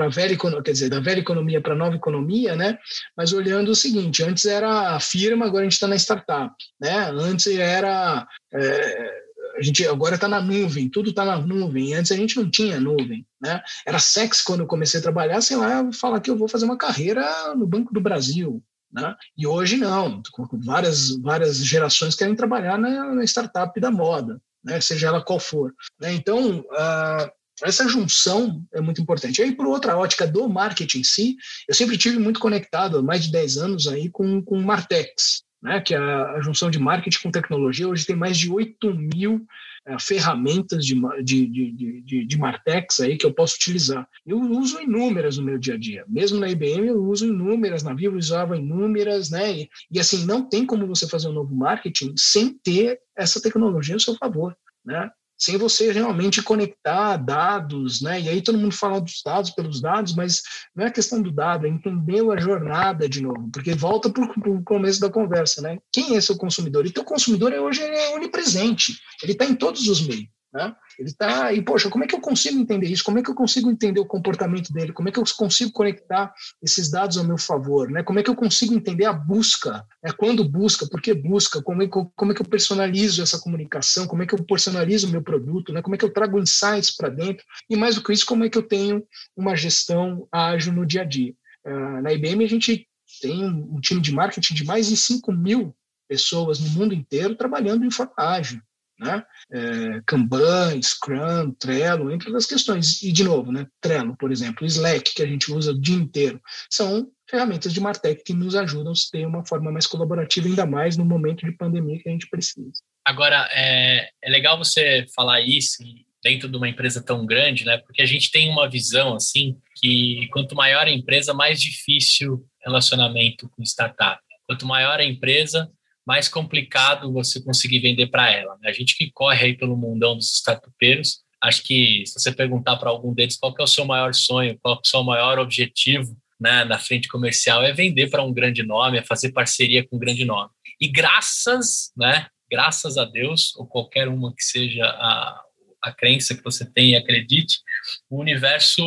a velha economia, quer dizer, da velha economia para a nova economia, né? Mas olhando o seguinte, antes era a firma, agora a gente está na startup. Né? Antes era... a gente agora está na nuvem, tudo está na nuvem. Antes a gente não tinha nuvem. Né? Era sexy quando eu comecei a trabalhar, sei lá, falar que eu vou fazer uma carreira no Banco do Brasil. Né? E hoje não, várias gerações querem trabalhar na startup da moda, né? Seja ela qual for. Né? Então, Essa junção é muito importante. Aí, por outra ótica do marketing em si, eu sempre tive muito conectado, há mais de 10 anos, aí, com Martex, né, que é a junção de marketing com tecnologia. Hoje tem mais de 8.000 ferramentas de Martex aí que eu posso utilizar. Eu uso inúmeras no meu dia a dia. Mesmo na IBM eu uso inúmeras, na Vivo eu usava inúmeras, né? E assim, não tem como você fazer um novo marketing sem ter essa tecnologia ao seu favor, né? Sem você realmente conectar dados, né? E aí todo mundo fala dos dados pelos dados, mas não é questão do dado, é entender a jornada de novo, porque volta para o começo da conversa, né? Quem é seu consumidor? E teu consumidor hoje é onipresente, ele está em todos os meios, né? Ele está, e poxa, como é que eu consigo entender isso? Como é que eu consigo entender o comportamento dele? Como é que eu consigo conectar esses dados ao meu favor, né? Como é que eu consigo entender a busca? Quando busca, por que busca? Como é que eu personalizo essa comunicação? Como é que eu personalizo o meu produto, né? Como é que eu trago insights para dentro? E mais do que isso, como é que eu tenho uma gestão ágil no dia a dia? Na IBM a gente tem um time de marketing de mais de 5.000 pessoas no mundo inteiro trabalhando em forma ágil, né? Kanban, Scrum, Trello, entre outras questões. E, de novo, né? Trello, por exemplo, Slack, que a gente usa o dia inteiro, são ferramentas de Martech que nos ajudam a ter uma forma mais colaborativa, ainda mais no momento de pandemia que a gente precisa. Agora, é legal você falar isso dentro de uma empresa tão grande, né? Porque a gente tem uma visão, assim, que quanto maior a empresa, mais difícil relacionamento com startup. Quanto maior a empresa, mais complicado você conseguir vender para ela, né? A gente que corre aí pelo mundão dos startupeiros, acho que se você perguntar para algum deles qual que é o seu maior sonho, qual que é o seu maior objetivo, né, na frente comercial, é vender para um grande nome, é fazer parceria com um grande nome. E graças a Deus, ou qualquer uma que seja a crença que você tem e acredite, o universo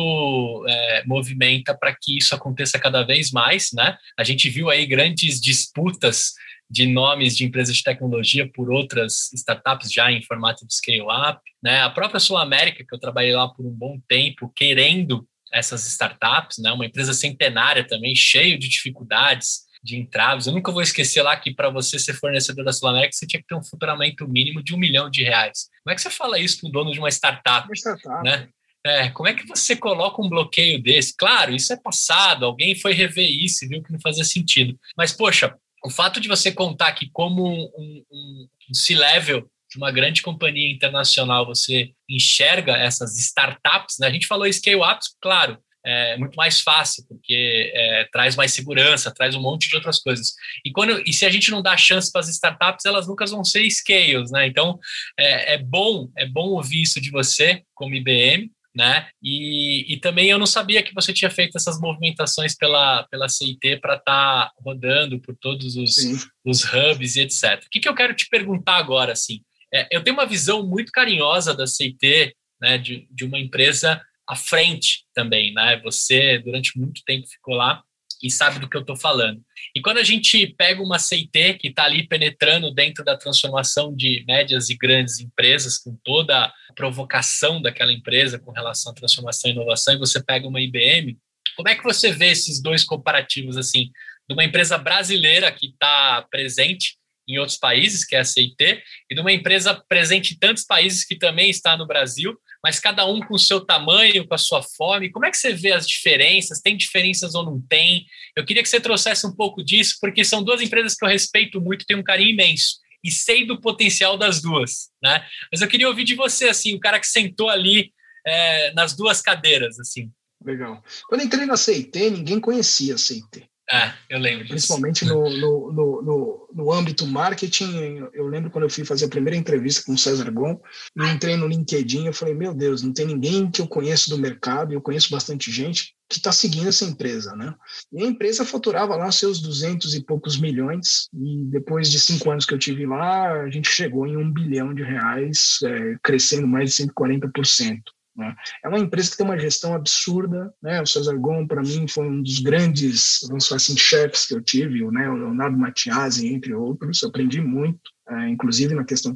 movimenta para que isso aconteça cada vez mais, né? A gente viu aí grandes disputas de nomes de empresas de tecnologia por outras startups já em formato de scale-up, né? A própria Sul América, que eu trabalhei lá por um bom tempo, querendo essas startups, né? Uma empresa centenária também, cheio de dificuldades, de entraves. Eu nunca vou esquecer lá que para você ser fornecedor da Sul América, você tinha que ter um faturamento mínimo de R$1 milhão. Como é que você fala isso para o dono de uma startup? Né? Como é que você coloca um bloqueio desse? Claro, isso é passado, alguém foi rever isso e viu que não fazia sentido. Mas, poxa, o fato de você contar que como um C-level de uma grande companhia internacional você enxerga essas startups, né? A gente falou scale-ups, claro, é muito mais fácil, porque traz mais segurança, traz um monte de outras coisas. E se a gente não dá chance para as startups, elas nunca vão ser scales, né? Então, é bom ouvir isso de você, como IBM, né? E também eu não sabia que você tinha feito essas movimentações pela CIT para estar rodando por todos os hubs e etc. O que eu quero te perguntar agora, assim? Eu tenho uma visão muito carinhosa da CIT, né, de uma empresa à frente também, né? Você, durante muito tempo, ficou lá e sabe do que eu estou falando. E quando a gente pega uma CIT que está ali penetrando dentro da transformação de médias e grandes empresas, com toda a provocação daquela empresa com relação à transformação e inovação, e você pega uma IBM, como é que você vê esses dois comparativos, assim, de uma empresa brasileira que está presente em outros países, que é a CIT, e de uma empresa presente em tantos países que também está no Brasil, mas cada um com o seu tamanho, com a sua fome. Como é que você vê as diferenças? Tem diferenças ou não tem? Eu queria que você trouxesse um pouco disso, porque são duas empresas que eu respeito muito, tenho um carinho imenso, e sei do potencial das duas, né? Mas eu queria ouvir de você, assim, o cara que sentou ali nas duas cadeiras, assim. Legal. Quando entrei na CIT, ninguém conhecia a CIT. Eu lembro disso. Principalmente no âmbito marketing. Eu lembro quando eu fui fazer a primeira entrevista com o César Gon, eu entrei no LinkedIn, eu falei, meu Deus, não tem ninguém que eu conheço do mercado, eu conheço bastante gente que está seguindo essa empresa, né? E a empresa faturava lá seus 200 e poucos milhões, e depois de 5 anos que eu tive lá, a gente chegou em R$1 bilhão, crescendo mais de 140%. É uma empresa que tem uma gestão absurda, né? O César Gon, para mim, foi um dos grandes, vamos falar assim, chefes que eu tive, né? O Leonardo Mattiasi, entre outros. Eu aprendi muito, inclusive na questão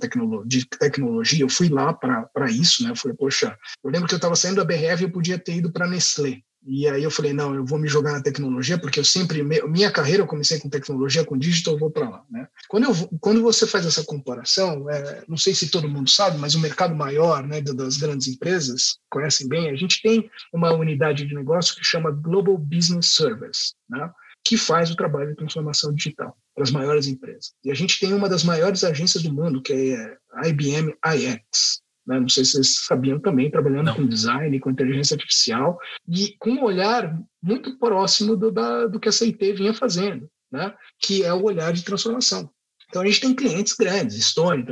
de tecnologia. Eu fui lá para isso, né? Eu falei, poxa, eu lembro que eu estava saindo da BRF e eu podia ter ido para a Nestlé, E aí eu falei, não, eu vou me jogar na tecnologia, porque eu sempre, minha carreira eu comecei com tecnologia, com digital, eu vou para lá, né? Quando você faz essa comparação, não sei se todo mundo sabe, mas o mercado maior, né, das grandes empresas, conhecem bem, a gente tem uma unidade de negócio que chama Global Business Service, né, que faz o trabalho de transformação digital para as maiores empresas. E a gente tem uma das maiores agências do mundo, que é a IBM iX, né? Não sei se vocês sabiam também, trabalhando com design, com inteligência artificial, e com um olhar muito próximo do que a CIT vinha fazendo, né? Que é o olhar de transformação. Então, a gente tem clientes grandes, Stone,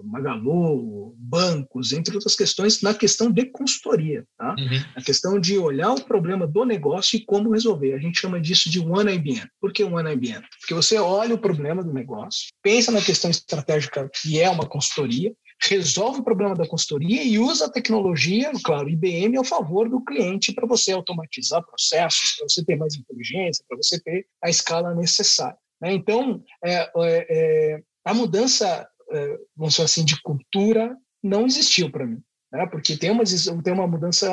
Magalu, bancos, entre outras questões, na questão de consultoria, tá? A questão de olhar o problema do negócio e como resolver. A gente chama disso de One IBM. Por que One IBM? Porque você olha o problema do negócio, pensa na questão estratégica, que é uma consultoria, resolve o problema da consultoria e usa a tecnologia, claro, IBM ao favor do cliente para você automatizar processos, para você ter mais inteligência, para você ter a escala necessária. Então, a mudança, vamos dizer assim, de cultura não existiu para mim, né? Porque tem uma mudança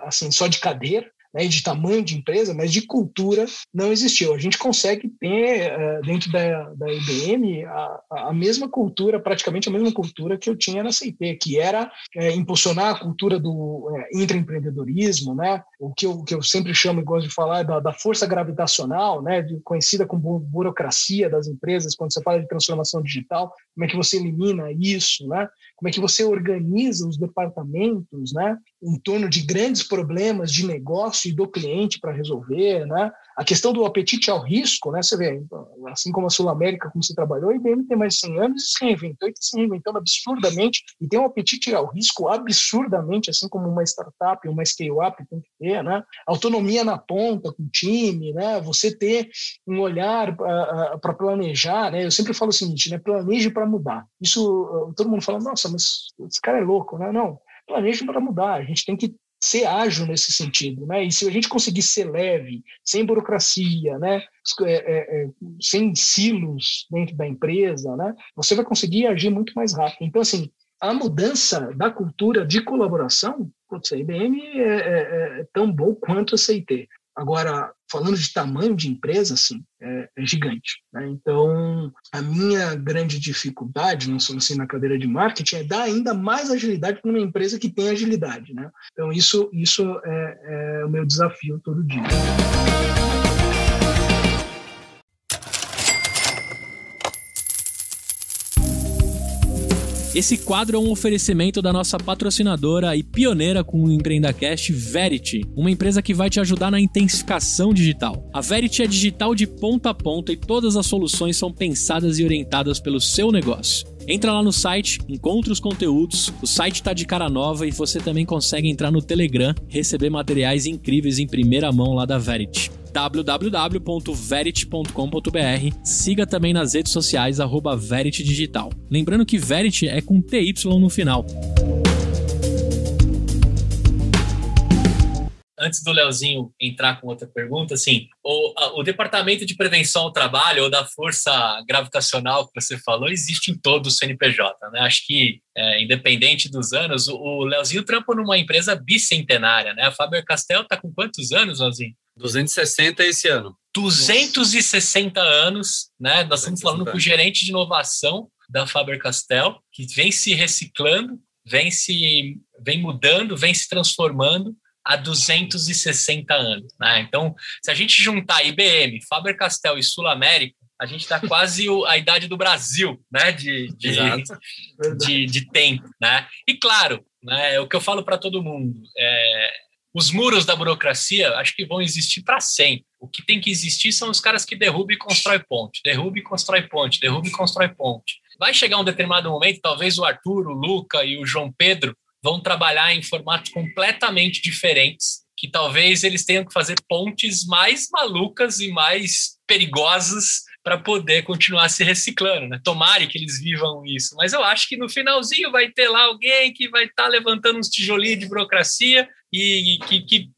assim, só de cadeira, né, de tamanho de empresa, mas de cultura não existiu. A gente consegue ter dentro da IBM a mesma cultura, praticamente a mesma cultura que eu tinha na CIT, que era impulsionar a cultura do intraempreendedorismo, né, o que eu sempre chamo e gosto de falar da força gravitacional, né, conhecida como burocracia das empresas, quando você fala de transformação digital, como é que você elimina isso, né? Como é que você organiza os departamentos, né, em torno de grandes problemas de negócio e do cliente para resolver, né? A questão do apetite ao risco, né? Você vê, assim como a Sul América, como você trabalhou, a IBM tem mais de 100 anos e se reinventou, e está se reinventando absurdamente, e tem um apetite ao risco absurdamente, assim como uma startup, uma scale-up tem que ter, né? Autonomia na ponta com o time, né? Você ter um olhar para planejar, né? Eu sempre falo o seguinte, né? Planeje para mudar. Isso, todo mundo fala, nossa, mas esse cara é louco, né? Não, planeje para mudar. A gente tem que ser ágil nesse sentido, né? E se a gente conseguir ser leve, sem burocracia, né? Sem silos dentro da empresa, né? Você vai conseguir agir muito mais rápido. Então, assim, a mudança da cultura de colaboração, a IBM é tão bom quanto a CIT. Agora, falando de tamanho de empresa, assim, é gigante, né? Então, a minha grande dificuldade, não só assim na cadeira de marketing, é dar ainda mais agilidade para uma empresa que tem agilidade, né? Então, isso é o meu desafio todo dia. Esse quadro é um oferecimento da nossa patrocinadora e pioneira com o EmpreendaCast, Verity, uma empresa que vai te ajudar na intensificação digital. A Verity é digital de ponta a ponta e todas as soluções são pensadas e orientadas pelo seu negócio. Entra lá no site, encontra os conteúdos, o site tá de cara nova e você também consegue entrar no Telegram e receber materiais incríveis em primeira mão lá da Verity. www.verity.com.br. Siga também nas redes sociais @Verity Digital. Lembrando que Verity é com TY no final. Antes do Leozinho entrar com outra pergunta, assim, o Departamento de Prevenção ao Trabalho ou da Força Gravitacional que você falou existe em todo o CNPJ, né? Acho que, independente dos anos, o Leozinho trampa numa empresa bicentenária, né? A Faber-Castell está com quantos anos, Leozinho? 260 esse ano. 260 anos, né? Nós estamos falando com o gerente de inovação da Faber-Castell, que vem se reciclando, vem mudando, vem se transformando há 260 anos, né? Então, se a gente juntar IBM, Faber-Castell e Sul América, a gente está quase a idade do Brasil, né? De tempo, né? E claro, né, é o que eu falo para todo mundo, os muros da burocracia acho que vão existir para sempre. O que tem que existir são os caras que derrubam e constroem ponte, derrubam e constroem ponte, derrubam e constroem ponte. Vai chegar um determinado momento, talvez o Arthur, o Luca e o João Pedro vão trabalhar em formatos completamente diferentes, que talvez eles tenham que fazer pontes mais malucas e mais perigosas para poder continuar se reciclando, né? Tomara que eles vivam isso, mas eu acho que no finalzinho vai ter lá alguém que vai estar levantando uns tijolinhos de burocracia e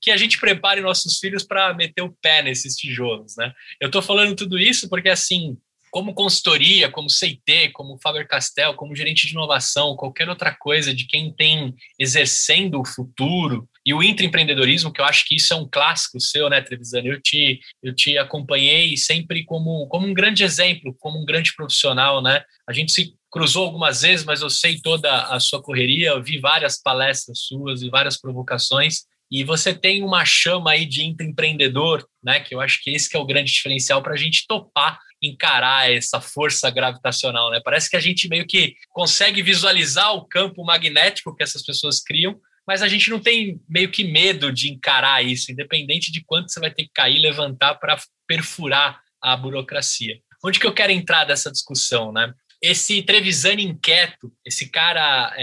que a gente prepare nossos filhos para meter o pé nesses tijolos, né? Eu estou falando tudo isso porque, assim, como consultoria, como CIT, como Faber-Castell, como gerente de inovação, qualquer outra coisa de quem tem exercendo o futuro, E o intraempreendedorismo, que eu acho que isso é um clássico seu, né, Trevisan? Eu te acompanhei sempre como um grande exemplo, como um grande profissional, né? A gente se cruzou algumas vezes, mas eu sei toda a sua correria, eu vi várias palestras suas e várias provocações, e você tem uma chama aí de intraempreendedor, né, que eu acho que esse que é o grande diferencial para a gente topar, encarar essa força gravitacional, né? Parece que a gente meio que consegue visualizar o campo magnético que essas pessoas criam, mas a gente não tem meio que medo de encarar isso, independente de quanto você vai ter que cair e levantar para perfurar a burocracia. Onde que eu quero entrar dessa discussão, né? Esse Trevisan inquieto, esse cara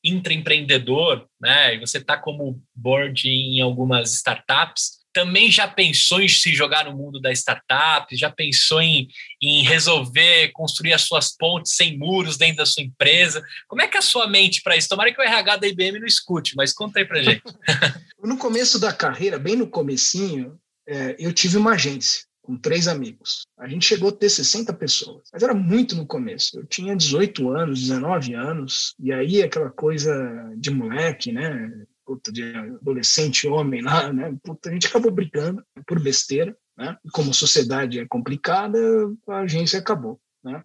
intraempreendedor, né? E você está como board em algumas startups, também já pensou em se jogar no mundo da startup, já pensou em resolver, construir as suas pontes sem muros dentro da sua empresa? Como é que é a sua mente para isso? Tomara que o RH da IBM não escute, mas conta aí para gente. No começo da carreira, bem no comecinho, eu tive uma agência com 3 amigos. A gente chegou a ter 60 pessoas, mas era muito no começo. Eu tinha 18 anos, 19 anos, e aí aquela coisa de moleque, né? Puta, de adolescente, homem lá, né? Puta, a gente acabou brigando por besteira, né? E como a sociedade é complicada, a agência acabou, né?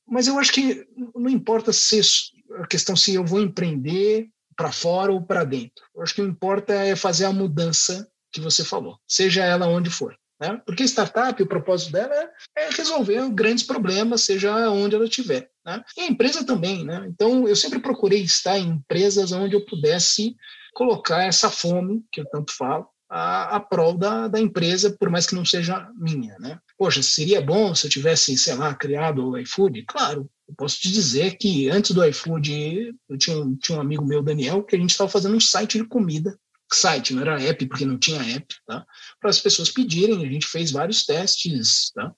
Mas eu acho que não importa a questão se eu vou empreender para fora ou para dentro. Eu acho que o que importa é fazer a mudança que você falou, seja ela onde for. Né? Porque startup, o propósito dela é resolver grandes problemas, seja onde ela estiver. Né? E a empresa também. Né? Então, eu sempre procurei estar em empresas onde eu pudesse colocar essa fome, que eu tanto falo, a prol da empresa, por mais que não seja minha. Né? Poxa, seria bom se eu tivesse, sei lá, criado o iFood? Claro, eu posso te dizer que antes do iFood, eu tinha um amigo meu, Daniel, que a gente estava fazendo um site de comida. Site, não era app, porque não tinha app, tá? Para as pessoas pedirem, a gente fez vários testes. Tá?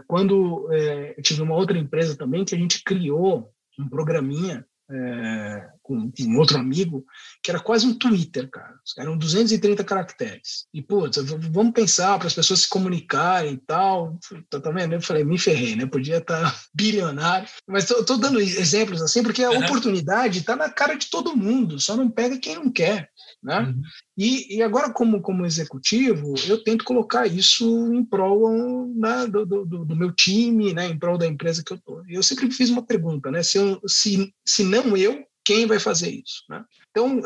Quando eu tive uma outra empresa também, que a gente criou um programinha com um outro amigo, que era quase um Twitter, cara. Eram 230 caracteres. E, putz, vamos pensar para as pessoas se comunicarem e tal. Tá vendo? Eu falei, me ferrei, né? Podia estar bilionário. Mas tô dando exemplos assim, porque a oportunidade está na cara de todo mundo, só não pega quem não quer. Né? Uhum. E agora, como executivo, eu tento colocar isso em prol do meu time, né? Em prol da empresa que eu estou. Eu sempre fiz uma pergunta, né? Se não eu, quem vai fazer isso? Né? Então,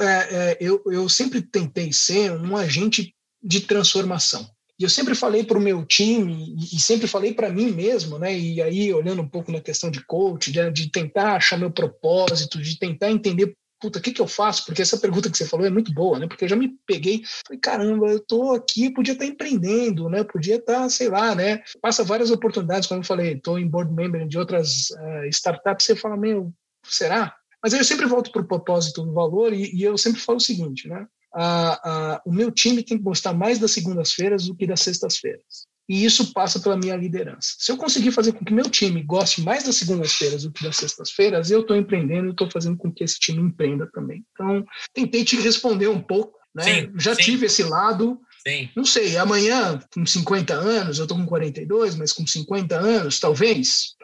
eu sempre tentei ser um agente de transformação. E eu sempre falei para o meu time e sempre falei para mim mesmo, né? E aí, olhando um pouco na questão de coach, de tentar achar meu propósito, de tentar entender puta, o que eu faço? Porque essa pergunta que você falou é muito boa, né? Porque eu já me peguei, falei, caramba, eu tô aqui, podia estar empreendendo, né? Podia estar, sei lá, né? Passa várias oportunidades, como eu falei, estou em board member de outras startups, você fala, meu, será? Mas aí eu sempre volto para o propósito do valor e eu sempre falo o seguinte, né? O meu time tem que gostar mais das segundas-feiras do que das sextas-feiras. E isso passa pela minha liderança. Se eu conseguir fazer com que meu time goste mais das segundas-feiras do que das sextas-feiras, eu estou empreendendo e estou fazendo com que esse time empreenda também. Então, tentei te responder um pouco. Né? Sim, já tive esse lado. Sim. Não sei, amanhã, com 50 anos, eu estou com 42, mas com 50 anos, talvez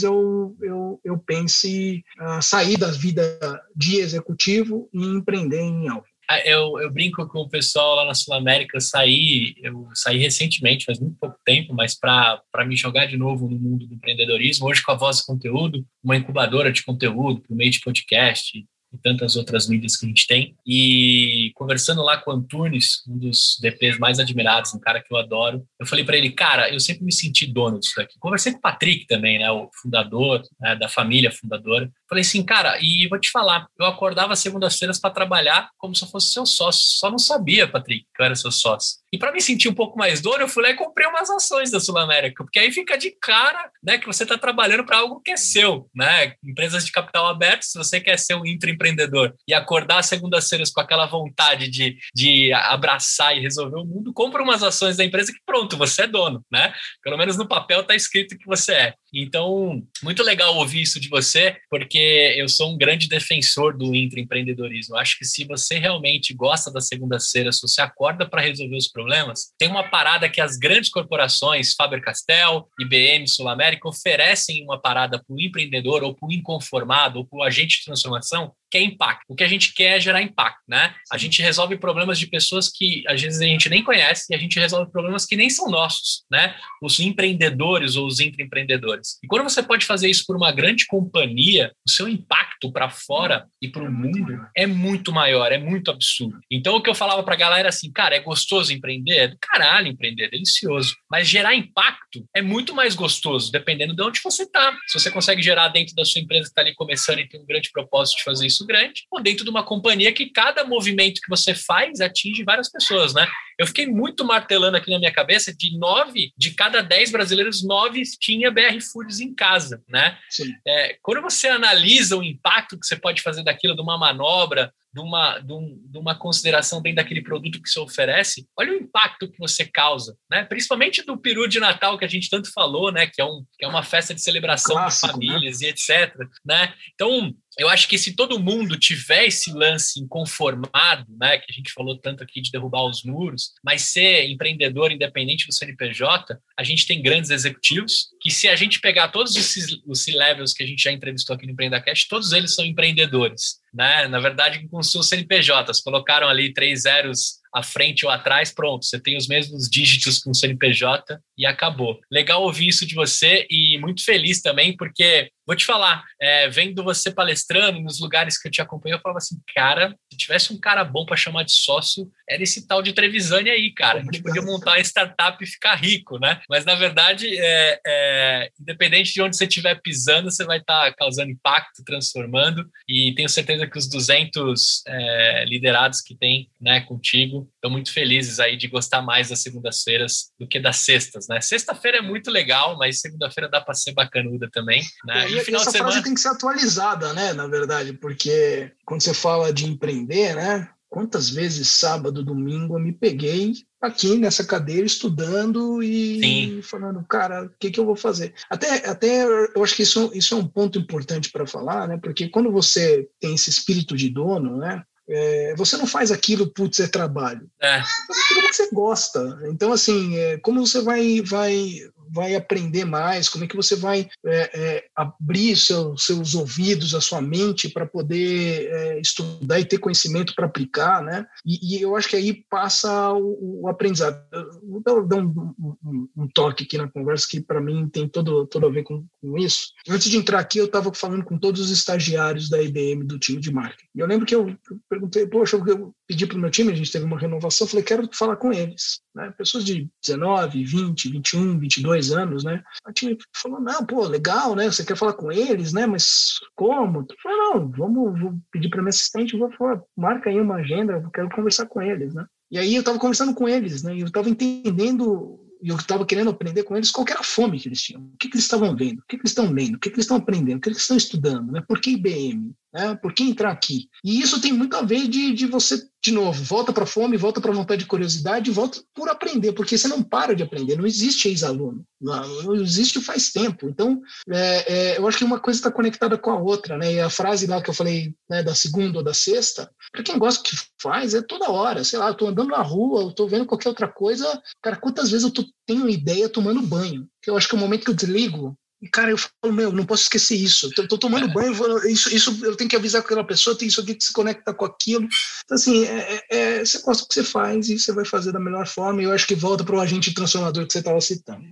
eu pense sair da vida de executivo e empreender em algo. Eu brinco com o pessoal lá na Sul América, eu saí recentemente, faz muito pouco tempo, mas para me jogar de novo no mundo do empreendedorismo, hoje com a Voz do Conteúdo, uma incubadora de conteúdo por meio de podcast e tantas outras mídias que a gente tem, e conversando lá com o Antunes, um dos DPs mais admirados, um cara que eu adoro, eu falei para ele, cara, eu sempre me senti dono disso aqui. Conversei com o Patrick também, né, o fundador, né, da família fundadora. Falei assim, cara, e vou te falar, eu acordava segundas-feiras para trabalhar como se eu fosse seu sócio, só não sabia, Patrick, que eu era seu sócio. E para me sentir um pouco mais dono, eu fui lá e comprei umas ações da Sul América, porque aí fica de cara, né, que você está trabalhando para algo que é seu, né? Empresas de capital aberto, se você quer ser um intraempreendedor e acordar segundas-feiras com aquela vontade de abraçar e resolver o mundo, compra umas ações da empresa que pronto, você é dono, né? Pelo menos no papel está escrito que você é. Então, muito legal ouvir isso de você, porque eu sou um grande defensor do intraempreendedorismo. Eu acho que se você realmente gosta das segundas-feiras, se você acorda para resolver os problemas, tem uma parada que as grandes corporações, Faber-Castell, IBM, Sul América, oferecem uma parada para o empreendedor ou para o inconformado ou para o agente de transformação, quer impacto. O que a gente quer é gerar impacto, né? A gente resolve problemas de pessoas que às vezes a gente nem conhece e a gente resolve problemas que nem são nossos, né? Os empreendedores ou os intraempreendedores. E quando você pode fazer isso por uma grande companhia, o seu impacto para fora e para o mundo é muito maior, é muito absurdo. Então o que eu falava para a galera assim, cara, é gostoso empreender? É do caralho empreender, é delicioso. Mas gerar impacto é muito mais gostoso, dependendo de onde você está. Se você consegue gerar dentro da sua empresa que está ali começando e tem um grande propósito de fazer isso grande, ou dentro de uma companhia que cada movimento que você faz atinge várias pessoas, né? Eu fiquei muito martelando aqui na minha cabeça, de 9 de cada 10 brasileiros, 9 tinha BR Foods em casa, né? Quando você analisa o impacto que você pode fazer daquilo, de uma manobra, de uma consideração dentro daquele produto que você oferece, olha o impacto que você causa, né? Principalmente do peru de Natal que a gente tanto falou, né? Que é uma festa de celebração clássico, de famílias, né? E etc, né? Então, eu acho que se todo mundo tiver esse lance inconformado, né? Que a gente falou tanto aqui de derrubar os muros, mas ser empreendedor independente do CNPJ, a gente tem grandes executivos que, se a gente pegar todos os C-levels que a gente já entrevistou aqui no EmpreendaCast, todos eles são empreendedores, né? Na verdade, com seus CNPJs, colocaram ali 3 zeros à frente ou atrás, pronto, você tem os mesmos dígitos com o CNPJ e acabou. Legal ouvir isso de você e muito feliz também, porque, vou te falar, vendo você palestrando nos lugares que eu te acompanhei, eu falava assim, cara, se tivesse um cara bom para chamar de sócio, era esse tal de Trevisani aí, cara. A gente podia montar uma startup e ficar rico, né? Mas, na verdade, independente de onde você estiver pisando, você vai estar causando impacto, transformando, e tenho certeza que os 200 liderados que tem, né, contigo, estão muito felizes aí de gostar mais das segundas-feiras do que das sextas, né? Sexta-feira é muito legal, mas segunda-feira dá para ser bacanuda também, né? E final essa de semana... frase tem que ser atualizada, né, na verdade, porque quando você fala de empreender, né, quantas vezes sábado, domingo eu me peguei aqui nessa cadeira estudando e Sim. falando, cara, o que eu vou fazer? Até eu acho que isso é um ponto importante para falar, né, porque quando você tem esse espírito de dono, né, você não faz aquilo, putz, é trabalho. Você faz aquilo que você gosta. Então, assim, como você vai aprender mais, como é que você vai abrir seus ouvidos, a sua mente para poder estudar e ter conhecimento para aplicar, né? E eu acho que aí passa o aprendizado. Vou dar um toque aqui na conversa que para mim tem todo a ver com isso. Antes de entrar aqui, eu estava falando com todos os estagiários da IBM do time de marketing. E eu lembro que eu perguntei, poxa, eu pedi para o meu time, a gente teve uma renovação, falei, quero falar com eles, né? Pessoas de 19, 20, 21, 22 anos, né? A time falou, não, pô, legal, né? Você quer falar com eles, né? Mas como? Eu falei, não, vou pedir para minha assistente, vou falar, marca aí uma agenda, eu quero conversar com eles, né? E aí eu estava conversando com eles, né? E eu estava entendendo, e eu estava querendo aprender com eles qual que era a fome que eles tinham, o que eles estavam vendo, o que eles estão lendo, o que eles estão aprendendo, o que eles estão estudando, né? Por que IBM? Por que entrar aqui? E isso tem muito a ver de você, de novo, volta para a fome, volta para a vontade de curiosidade, volta por aprender, porque você não para de aprender, não existe ex-aluno, não existe faz tempo. Então, eu acho que uma coisa está conectada com a outra, né? E a frase lá que eu falei, né, da segunda ou da sexta, para quem gosta do que faz, é toda hora, sei lá, eu estou andando na rua, eu estou vendo qualquer outra coisa, cara, quantas vezes eu tenho ideia tomando banho? Que eu acho que é o momento que eu desligo, e, cara, eu falo, não posso esquecer isso. Eu tô tomando banho, isso eu tenho que avisar aquela pessoa, tem isso aqui que se conecta com aquilo. Então, assim, você gosta do que você faz e você vai fazer da melhor forma. E eu acho que volta para o agente transformador que você estava citando.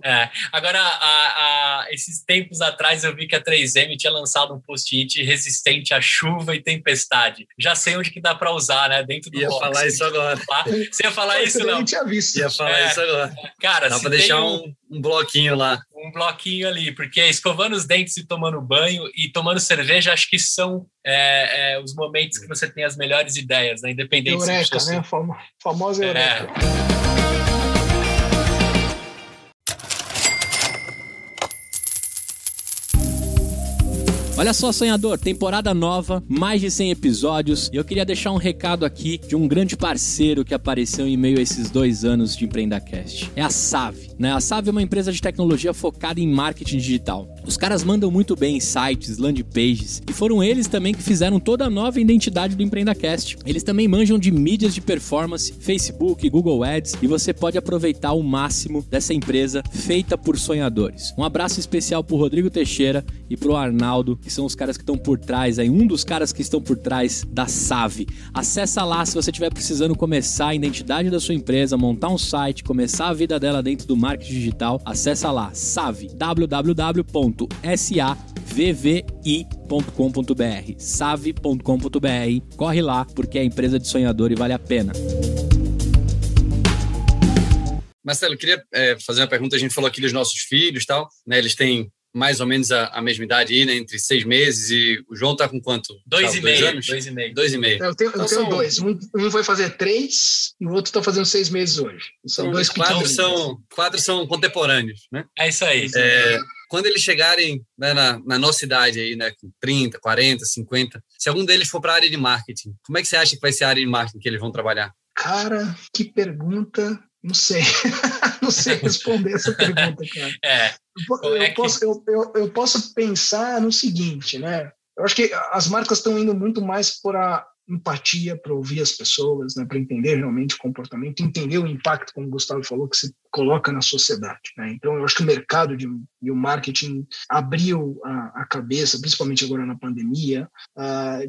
Agora, esses tempos atrás, eu vi que a 3M tinha lançado um post-it resistente à chuva e tempestade. Já sei onde que dá para usar, né? Dentro do box. Falar isso agora. Você ia falar isso, não? Eu tinha visto. Ia falar isso agora. Cara, dá para deixar um bloquinho lá. Um bloquinho ali, porque escovando os dentes e tomando banho e tomando cerveja, acho que são os momentos que você tem as melhores ideias, né? Independente Eureka, né? Famosa Eureka. Olha só, sonhador, temporada nova, mais de 100 episódios, e eu queria deixar um recado aqui de um grande parceiro que apareceu em meio a esses 2 anos de EmpreendaCast. É a Save, né? A Save é uma empresa de tecnologia focada em marketing digital. Os caras mandam muito bem em sites, landing pages, e foram eles também que fizeram toda a nova identidade do EmpreendaCast. Eles também manjam de mídias de performance, Facebook, Google Ads, e você pode aproveitar o máximo dessa empresa feita por sonhadores. Um abraço especial pro Rodrigo Teixeira e pro Arnaldo, que são os caras que estão por trás, aí, um dos caras que estão por trás da Savvy. Acessa lá se você estiver precisando começar a identidade da sua empresa, montar um site, começar a vida dela dentro do marketing digital. Acessa lá, Savvy, www.savvi.com.br, savvy.com.br. Corre lá, porque é empresa de sonhador e vale a pena. Marcelo, eu queria fazer uma pergunta. A gente falou aqui dos nossos filhos e tal, né? Eles têm mais ou menos a mesma idade aí, né? Entre 6 meses e... O João tá com quanto? 2,5 anos? 2,5. Eu tenho dois. Um vai fazer 3 e o outro tá fazendo 6 meses hoje. São dois pequenos. Quatro são contemporâneos, né? É isso aí. Quando eles chegarem, né, na nossa idade aí, né? Com 30, 40, 50, se algum deles for para a área de marketing, como é que você acha que vai ser a área de marketing que eles vão trabalhar? Cara, que pergunta... Não sei. Não sei responder essa pergunta, cara. Eu posso pensar no seguinte, né? Eu acho que as marcas estão indo muito mais por a empatia, para ouvir as pessoas, né? Para entender realmente o comportamento, entender o impacto, como o Gustavo falou, que se coloca na sociedade, né? Então, eu acho que o mercado e o marketing abriu a cabeça, principalmente agora na pandemia,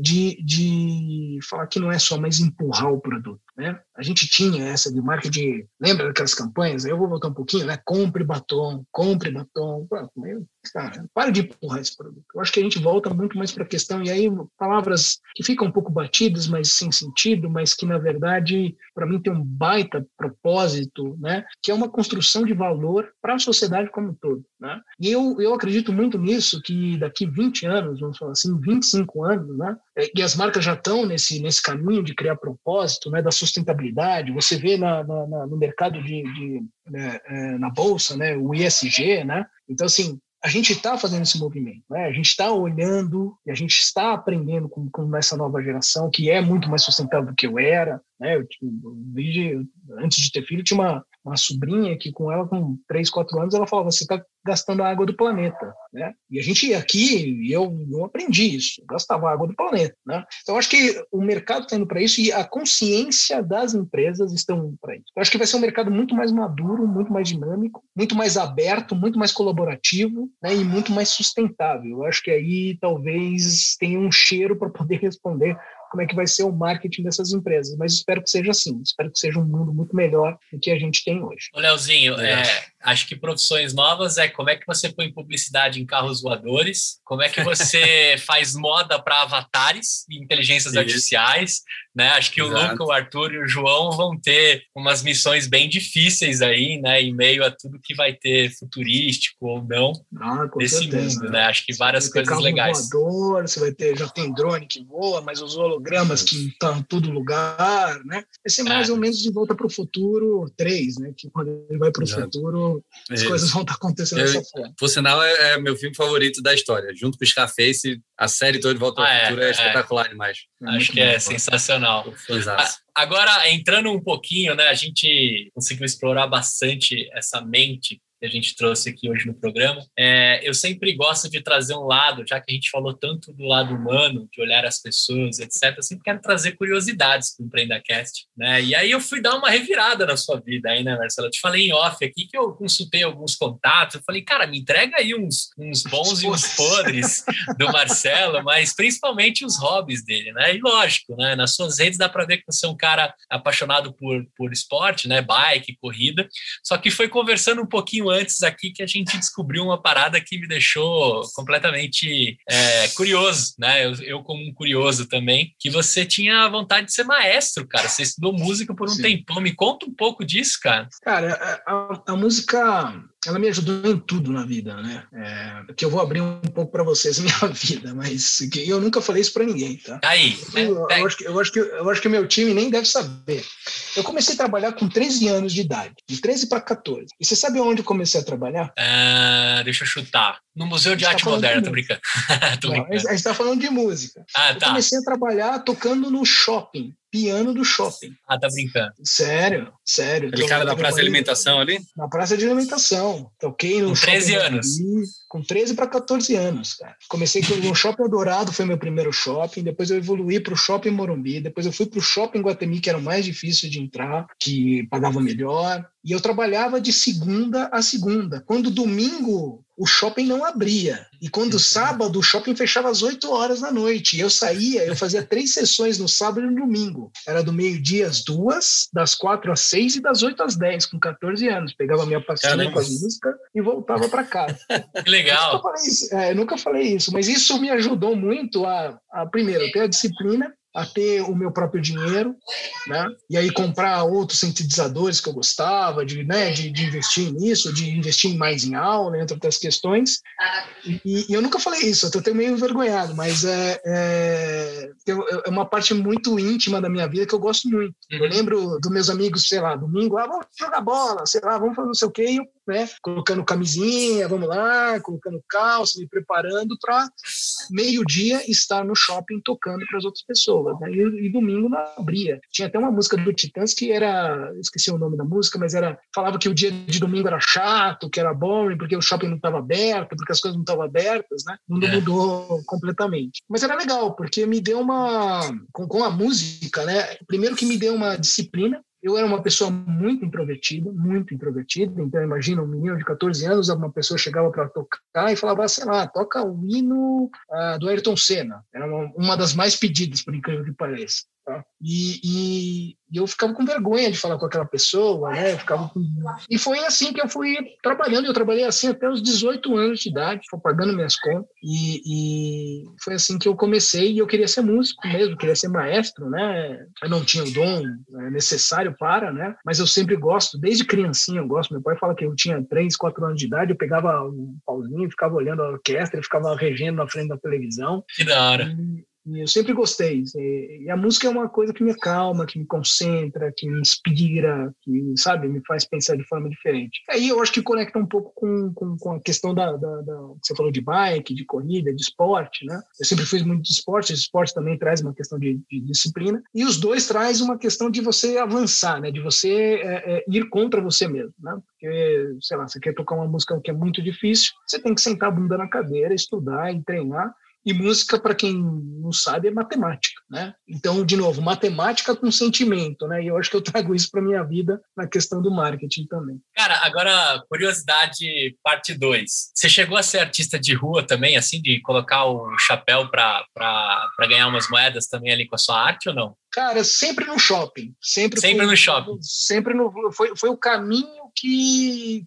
de falar que não é só mais empurrar o produto, né? A gente tinha essa de marketing, lembra daquelas campanhas? Eu vou voltar um pouquinho, né? Compre batom. Cara, para de empurrar esse produto. Eu acho que a gente volta muito mais para a questão, e aí palavras que ficam um pouco batidas, mas sem sentido, mas que, na verdade, para mim tem um baita propósito, né? Que é uma construção de valor para a sociedade como um todo, né? E eu acredito muito nisso, que daqui 20 anos, vamos falar assim, 25 anos, né? E as marcas já estão nesse caminho de criar propósito, né? Da sustentabilidade. Você vê no mercado na bolsa, né? O ESG, né? Então, assim, a gente está fazendo esse movimento, né? A gente está olhando e a gente está aprendendo com essa nova geração, que é muito mais sustentável do que eu era, né? Antes de ter filho, tinha uma sobrinha que com ela, com 3, 4 anos, ela falava, você está gastando a água do planeta, né? E a gente ia aqui, e eu aprendi isso, eu gastava a água do planeta, né? Então, eu acho que o mercado está indo para isso e a consciência das empresas estão indo para isso. Eu acho que vai ser um mercado muito mais maduro, muito mais dinâmico, muito mais aberto, muito mais colaborativo, né? E muito mais sustentável. Eu acho que aí talvez tenha um cheiro para poder responder como é que vai ser o marketing dessas empresas, mas espero que seja assim, espero que seja um mundo muito melhor do que a gente tem hoje. Ô, Leozinho, acho que profissões novas como é que você põe publicidade em carros voadores, como é que você faz moda para avatares e inteligências artificiais, né? Acho que o Luca, o Arthur e o João vão ter umas missões bem difíceis aí, né? Em meio a tudo que vai ter futurístico ou não nesse certeza, mundo, né? Acho que várias coisas legais. Voador, você vai ter, já tem drone que voa, mas os hologramas que estão em todo lugar, né? Vai ser mais ou menos De Volta para o Futuro 3, né? Que quando ele vai para o futuro, as coisas vão estar acontecendo dessa forma. Por sinal, é meu filme favorito da história. Junto com o Scarface, a série toda De Volta para o Futuro é espetacular demais. Acho que é sensacional. Agora, entrando um pouquinho, né? A gente conseguiu explorar bastante essa mente que a gente trouxe aqui hoje no programa. Eu sempre gosto de trazer um lado, já que a gente falou tanto do lado humano, de olhar as pessoas, etc. Eu sempre quero trazer curiosidades para o EmpreendaCast, né? E aí eu fui dar uma revirada na sua vida aí, né, Marcelo? Eu te falei em off aqui que eu consultei alguns contatos, eu falei, cara, me entrega aí uns bons e uns podres do Marcelo, mas principalmente os hobbies dele, né? E lógico, né? Nas suas redes dá para ver que você é um cara apaixonado por esporte, né? Bike, corrida, só que foi conversando um pouquinho antes aqui que a gente descobriu uma parada que me deixou completamente curioso, né? Eu como um curioso também, que você tinha vontade de ser maestro, cara. Você estudou música por um tempão. Me conta um pouco disso, cara. Cara, a música, ela me ajudou em tudo na vida, né? Que eu vou abrir um pouco para vocês a minha vida, mas eu nunca falei isso para ninguém, tá? Aí, eu acho que o meu time nem deve saber. Eu comecei a trabalhar com 13 anos de idade, de 13 para 14. E você sabe onde eu comecei a trabalhar? Deixa eu chutar. No Museu de Arte Moderna, tô brincando. A gente está falando de música. Eu comecei a trabalhar tocando no shopping, piano do shopping. Tá brincando. Sério. Aquele cara da praça de alimentação ali? Na praça de alimentação. Toquei no shopping. Com 13 anos. Com 13 para 14 anos, cara. Comecei no Shopping Dourado, foi meu primeiro shopping. Depois eu evoluí para o Shopping Morumbi. Depois eu fui para o Shopping Guatemi, que era o mais difícil de entrar, que pagava melhor. E eu trabalhava de segunda a segunda. Quando domingo o shopping não abria. E quando sábado, o shopping fechava às 8 horas da noite. E eu fazia 3 sessões no sábado e no domingo. Era do meio-dia às 2, das 4 às 6 e das 8 às 10, com 14 anos. Pegava minha pastinha com as músicas e voltava para casa. Que legal. Eu nunca falei isso, mas isso me ajudou muito a primeiro, ter a disciplina, a ter o meu próprio dinheiro, né? E aí comprar outros sintetizadores que eu gostava, de investir nisso, de investir mais em aula, entre outras questões. E eu nunca falei isso, eu estou meio envergonhado, mas é uma parte muito íntima da minha vida que eu gosto muito. Eu lembro dos meus amigos, sei lá, domingo, vamos jogar bola, sei lá, vamos fazer não sei o quê, né? Colocando camisinha, vamos lá, colocando calça, me preparando para meio-dia estar no shopping tocando para as outras pessoas. Né? E domingo não abria. Tinha até uma música do Titãs que era, esqueci o nome da música, mas falava que o dia de domingo era chato, que era boring, porque o shopping não estava aberto, porque as coisas não estavam abertas, né? O mundo mudou completamente. Mas era legal, porque me deu com a música, né? Primeiro que me deu uma disciplina. Eu era uma pessoa muito introvertida, então imagina um menino de 14 anos, uma pessoa chegava para tocar e falava, sei lá, toca o hino do Ayrton Senna, era uma das mais pedidas, por incrível que pareça. Tá? E eu ficava com vergonha de falar com aquela pessoa, né? E foi assim que eu fui trabalhando. Eu trabalhei assim até os 18 anos de idade, fui pagando minhas contas. E foi assim que eu comecei. E eu queria ser músico mesmo, queria ser maestro, né? Eu não tinha o dom necessário para, né? Mas eu sempre gosto, desde criancinha eu gosto. Meu pai fala que eu tinha 3, 4 anos de idade, eu pegava um pauzinho, ficava olhando a orquestra, ficava regendo na frente da televisão. Que da hora. E eu sempre gostei. E a música é uma coisa que me acalma, que me concentra, que me inspira, que, sabe, me faz pensar de forma diferente. Aí eu acho que conecta um pouco com a questão da você falou de bike, de corrida, de esporte, né? Eu sempre fiz muito de esporte. O esporte também traz uma questão de disciplina. E os dois traz uma questão de você avançar, né? De você ir contra você mesmo, né? Porque, sei lá, você quer tocar uma música que é muito difícil, você tem que sentar a bunda na cadeira, estudar e treinar. E música, para quem não sabe, é matemática, né? Então, de novo, matemática com sentimento, né? E eu acho que eu trago isso para minha vida na questão do marketing também. Cara, agora, curiosidade parte 2. Você chegou a ser artista de rua também, assim, de colocar o chapéu para ganhar umas moedas também ali com a sua arte ou não? Cara, sempre no shopping. Sempre no shopping. Sempre foi o caminho que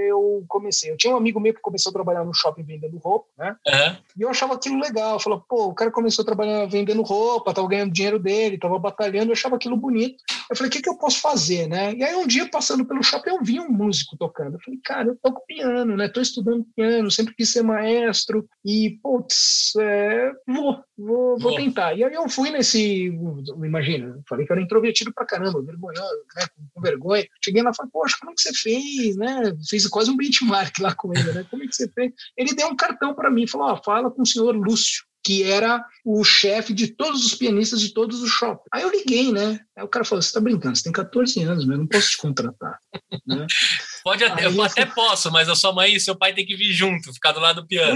eu comecei. Eu tinha um amigo meu que começou a trabalhar no shopping vendendo roupa, né? Uhum. E eu achava aquilo legal. Eu falava, pô, o cara começou a trabalhar vendendo roupa, tava ganhando dinheiro dele, tava batalhando, eu achava aquilo bonito. Eu falei, o que eu posso fazer, né? E aí um dia, passando pelo shopping, eu vi um músico tocando. Eu falei, cara, eu toco piano, né? Tô estudando piano, sempre quis ser maestro e, putz, vou tentar. E aí eu fui imagina, eu falei que eu era introvertido pra caramba, vergonhoso, né? Com vergonha. Cheguei lá e falei, poxa, como é que você fez, né? Fiz quase um benchmark lá com ele, né? Como é que você fez? Ele deu um cartão para mim e falou, fala com o senhor Lúcio, que era o chefe de todos os pianistas de todos os shoppings. Aí eu liguei, né? Aí o cara falou, você tá brincando, você tem 14 anos, mas eu não posso te contratar. Né? Eu até posso, mas a sua mãe e seu pai têm que vir junto, ficar do lado do piano.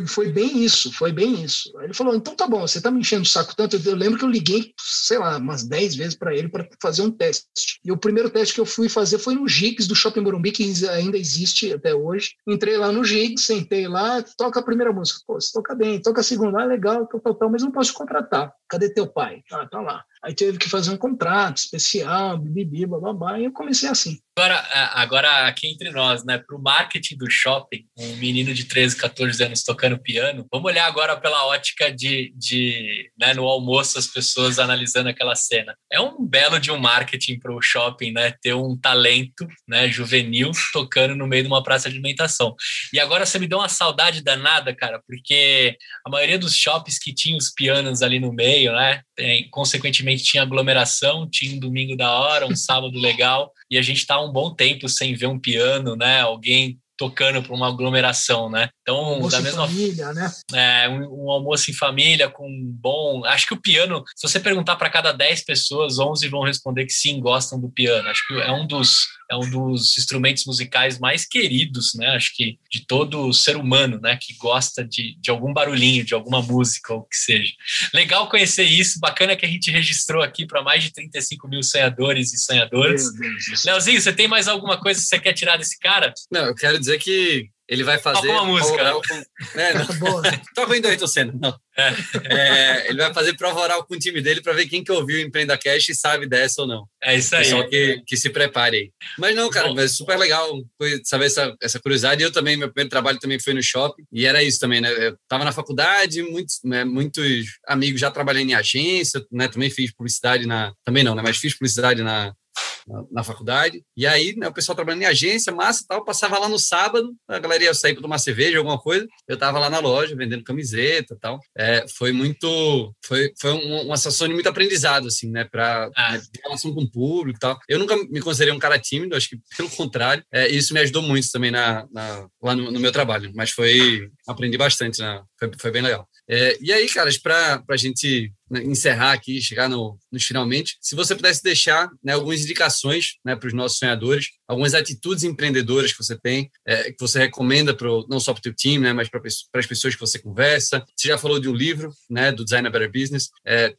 Foi bem isso. Aí ele falou, então tá bom, você tá me enchendo o saco tanto. Eu lembro que eu liguei, sei lá, umas 10 vezes para ele para fazer um teste. E o primeiro teste que eu fui fazer foi no Gigs do Shopping Morumbi, que ainda existe até hoje. Entrei lá no Gigs, sentei lá, toca a primeira música. Pô, você toca bem, toca a segunda, legal, tal, mas não posso te contratar. Cadê teu pai? Tá lá. Aí teve que fazer um contrato especial, bibibi, bababá, e eu comecei assim. Agora aqui entre nós, né, para o marketing do shopping, um menino de 13, 14 anos tocando piano, vamos olhar agora pela ótica de né, no almoço as pessoas analisando aquela cena. É um belo de um marketing para o shopping, né, ter um talento, né, juvenil tocando no meio de uma praça de alimentação. E agora você me deu uma saudade danada, cara, porque a maioria dos shoppings que tinham os pianos ali no meio, né, consequentemente tinha aglomeração, tinha um domingo da hora, um sábado legal, e a gente tá um bom tempo sem ver um piano, né? Alguém tocando para uma aglomeração, né? Então, almoço da mesma família, né? Um almoço em família com um bom... Acho que o piano, se você perguntar para cada 10 pessoas, 11 vão responder que sim, gostam do piano. Acho que é um dos instrumentos musicais mais queridos, né? Acho que de todo ser humano, né? Que gosta de algum barulhinho, de alguma música ou o que seja. Legal conhecer isso. Bacana que a gente registrou aqui para mais de 35 mil sonhadores e sonhadoras. Leozinho, você tem mais alguma coisa que você quer tirar desse cara? Não, eu quero dizer que ele vai fazer... Toca uma música. Toca o Ayrton Senna, não. Ele vai fazer prova oral com o time dele para ver quem que ouviu o Empreenda Cash e sabe dessa ou não. É isso aí. Pessoal que se prepare aí. Mas não, cara, é super legal saber essa curiosidade. Eu também, meu primeiro trabalho também foi no shopping, e era isso também, né? Eu tava na faculdade, muitos amigos já trabalhando em agência, né? Também fiz publicidade também não, né? Mas fiz publicidade na faculdade, e aí, né, o pessoal trabalhando em agência, massa e tal, passava lá no sábado, a galera ia sair para tomar cerveja, alguma coisa, eu tava lá na loja, vendendo camiseta e tal. Foi uma sensação de muito aprendizado, assim, né, de relação com o público e tal. Eu nunca me considerei um cara tímido, acho que pelo contrário, isso me ajudou muito também lá no meu trabalho, mas aprendi bastante, né? Foi bem legal. E aí, caras, para a gente encerrar aqui, chegar nos finalmente, se você pudesse deixar, né, algumas indicações, né, para os nossos sonhadores, algumas atitudes empreendedoras que você tem, que você recomenda não só para o teu time, né, mas para as pessoas que você conversa. Você já falou de um livro, né, do Design a Better Business.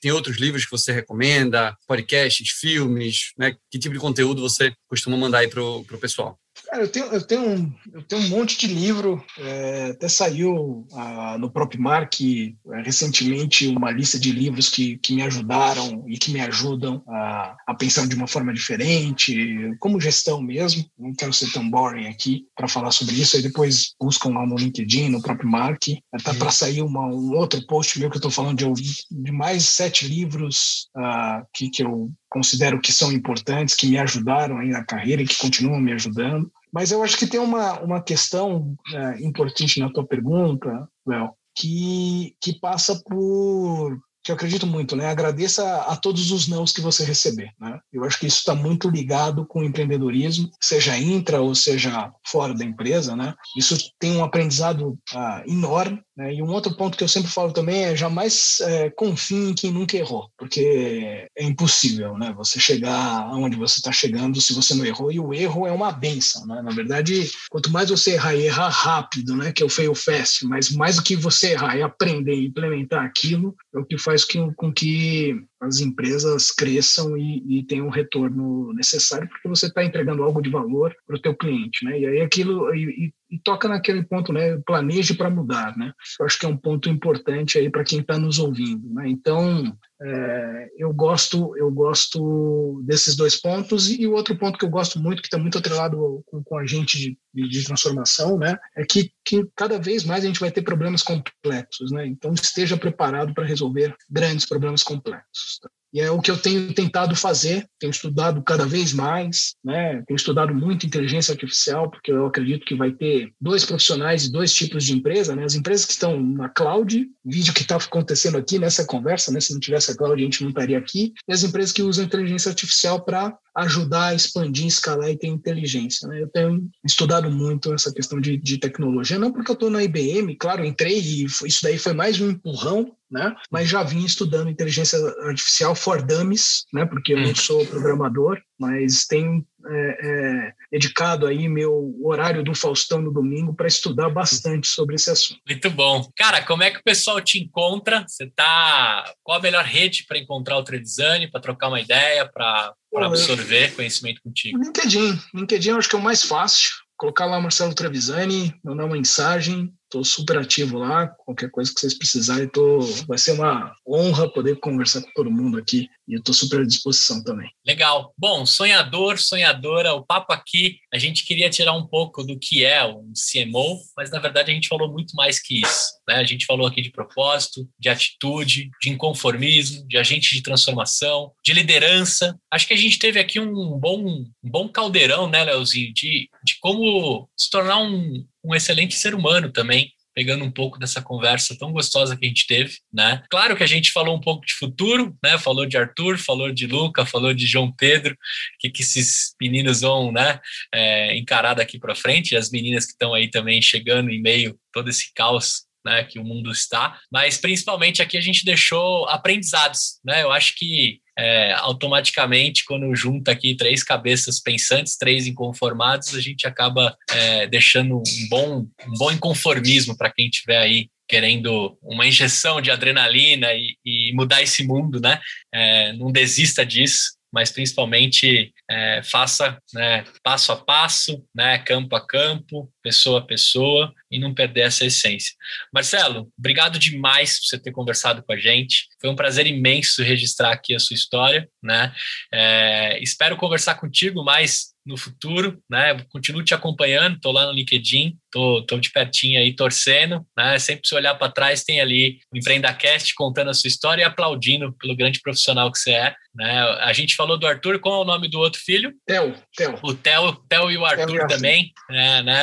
Tem outros livros que você recomenda, podcasts, filmes, né? Que tipo de conteúdo você costuma mandar aí para o pessoal? Cara, eu tenho um monte de livro, até saiu no próprio Mark recentemente uma lista de livros que me ajudaram e que me ajudam a pensar de uma forma diferente, como gestão mesmo. Não quero ser tão boring aqui para falar sobre isso, aí depois buscam lá no LinkedIn, no próprio Mark. Tá para sair um outro post meu que eu estou falando de mais 7 livros que eu considero que são importantes, que me ajudaram aí na carreira e que continuam me ajudando. Mas eu acho que tem uma questão importante na tua pergunta, Léo, que passa por... que eu acredito muito, né? Agradeça a todos os nãos que você receber, né? Eu acho que isso está muito ligado com o empreendedorismo, seja intra ou seja fora da empresa, né? Isso tem um aprendizado enorme, né? E um outro ponto que eu sempre falo também é jamais confie em quem nunca errou, porque é impossível, né? Você chegar aonde você está chegando se você não errou, e o erro é uma benção, né? Na verdade, quanto mais você errar rápido, né? Que é o fail fast, mas mais do que você errar e aprender e implementar aquilo, é o que faz com que as empresas cresçam e tenham o retorno necessário, porque você está entregando algo de valor para o teu cliente, né? E aí aquilo e toca naquele ponto, né? Planeje para mudar, né? Eu acho que é um ponto importante aí para quem está nos ouvindo, né? Então, eu gosto desses 2 pontos, e o outro ponto que eu gosto muito, que está muito atrelado com a gente de transformação, né? É que cada vez mais a gente vai ter problemas complexos, né? Então esteja preparado para resolver grandes problemas complexos. Tá? E é o que eu tenho tentado fazer, tenho estudado cada vez mais, né? Tenho estudado muito inteligência artificial, porque eu acredito que vai ter 2 profissionais e 2 tipos de empresa, né? As empresas que estão na cloud, vídeo que está acontecendo aqui nessa conversa, né? Se não tivesse a cloud, a gente não estaria aqui, e as empresas que usam inteligência artificial para ajudar a expandir, escalar e ter inteligência, né? Eu tenho estudado muito essa questão de tecnologia, não porque eu estou na IBM, claro, entrei e isso daí foi mais um empurrão, né? Mas já vim estudando inteligência artificial for dummies, né? Porque eu não sou programador, mas tenho dedicado aí meu horário do Faustão no domingo para estudar bastante sobre esse assunto. Muito bom. Cara, como é que o pessoal te encontra? Qual a melhor rede para encontrar o Trevisan, para trocar uma ideia, para absorver conhecimento contigo? LinkedIn eu acho que é o mais fácil. Colocar lá Marcelo Trevisani, mandar uma mensagem, estou super ativo lá, qualquer coisa que vocês precisarem, vai ser uma honra poder conversar com todo mundo aqui, e eu estou super à disposição também. Legal. Bom, sonhador, sonhadora, o papo aqui, a gente queria tirar um pouco do que é um CMO, mas na verdade a gente falou muito mais que isso, né? A gente falou aqui de propósito, de atitude, de inconformismo, de agente de transformação, de liderança. Acho que a gente teve aqui um bom caldeirão, né, Leozinho, de como se tornar um excelente ser humano também, pegando um pouco dessa conversa tão gostosa que a gente teve, né? Claro que a gente falou um pouco de futuro, né? Falou de Arthur, falou de Luca, falou de João Pedro, que esses meninos vão, né, encarar daqui para frente, e as meninas que estão aí também chegando em meio a todo esse caos, né, que o mundo está, mas principalmente aqui a gente deixou aprendizados, né? Eu acho que automaticamente, quando junta aqui 3 cabeças pensantes, 3 inconformados, a gente acaba deixando um bom inconformismo para quem estiver aí querendo uma injeção de adrenalina e mudar esse mundo, né? Não desista disso. mas principalmente faça, né, passo a passo, né, campo a campo, pessoa a pessoa, e não perder essa essência. Marcelo, obrigado demais por você ter conversado com a gente. Foi um prazer imenso registrar aqui a sua história, né? Espero conversar contigo mais no futuro, né? Continuo te acompanhando, tô lá no LinkedIn, tô de pertinho aí torcendo, né? Sempre se olhar para trás tem ali o EmpreendaCast contando a sua história e aplaudindo pelo grande profissional que você é, né? A gente falou do Arthur, qual é o nome do outro filho? Theo. O Theo e o Arthur também, né?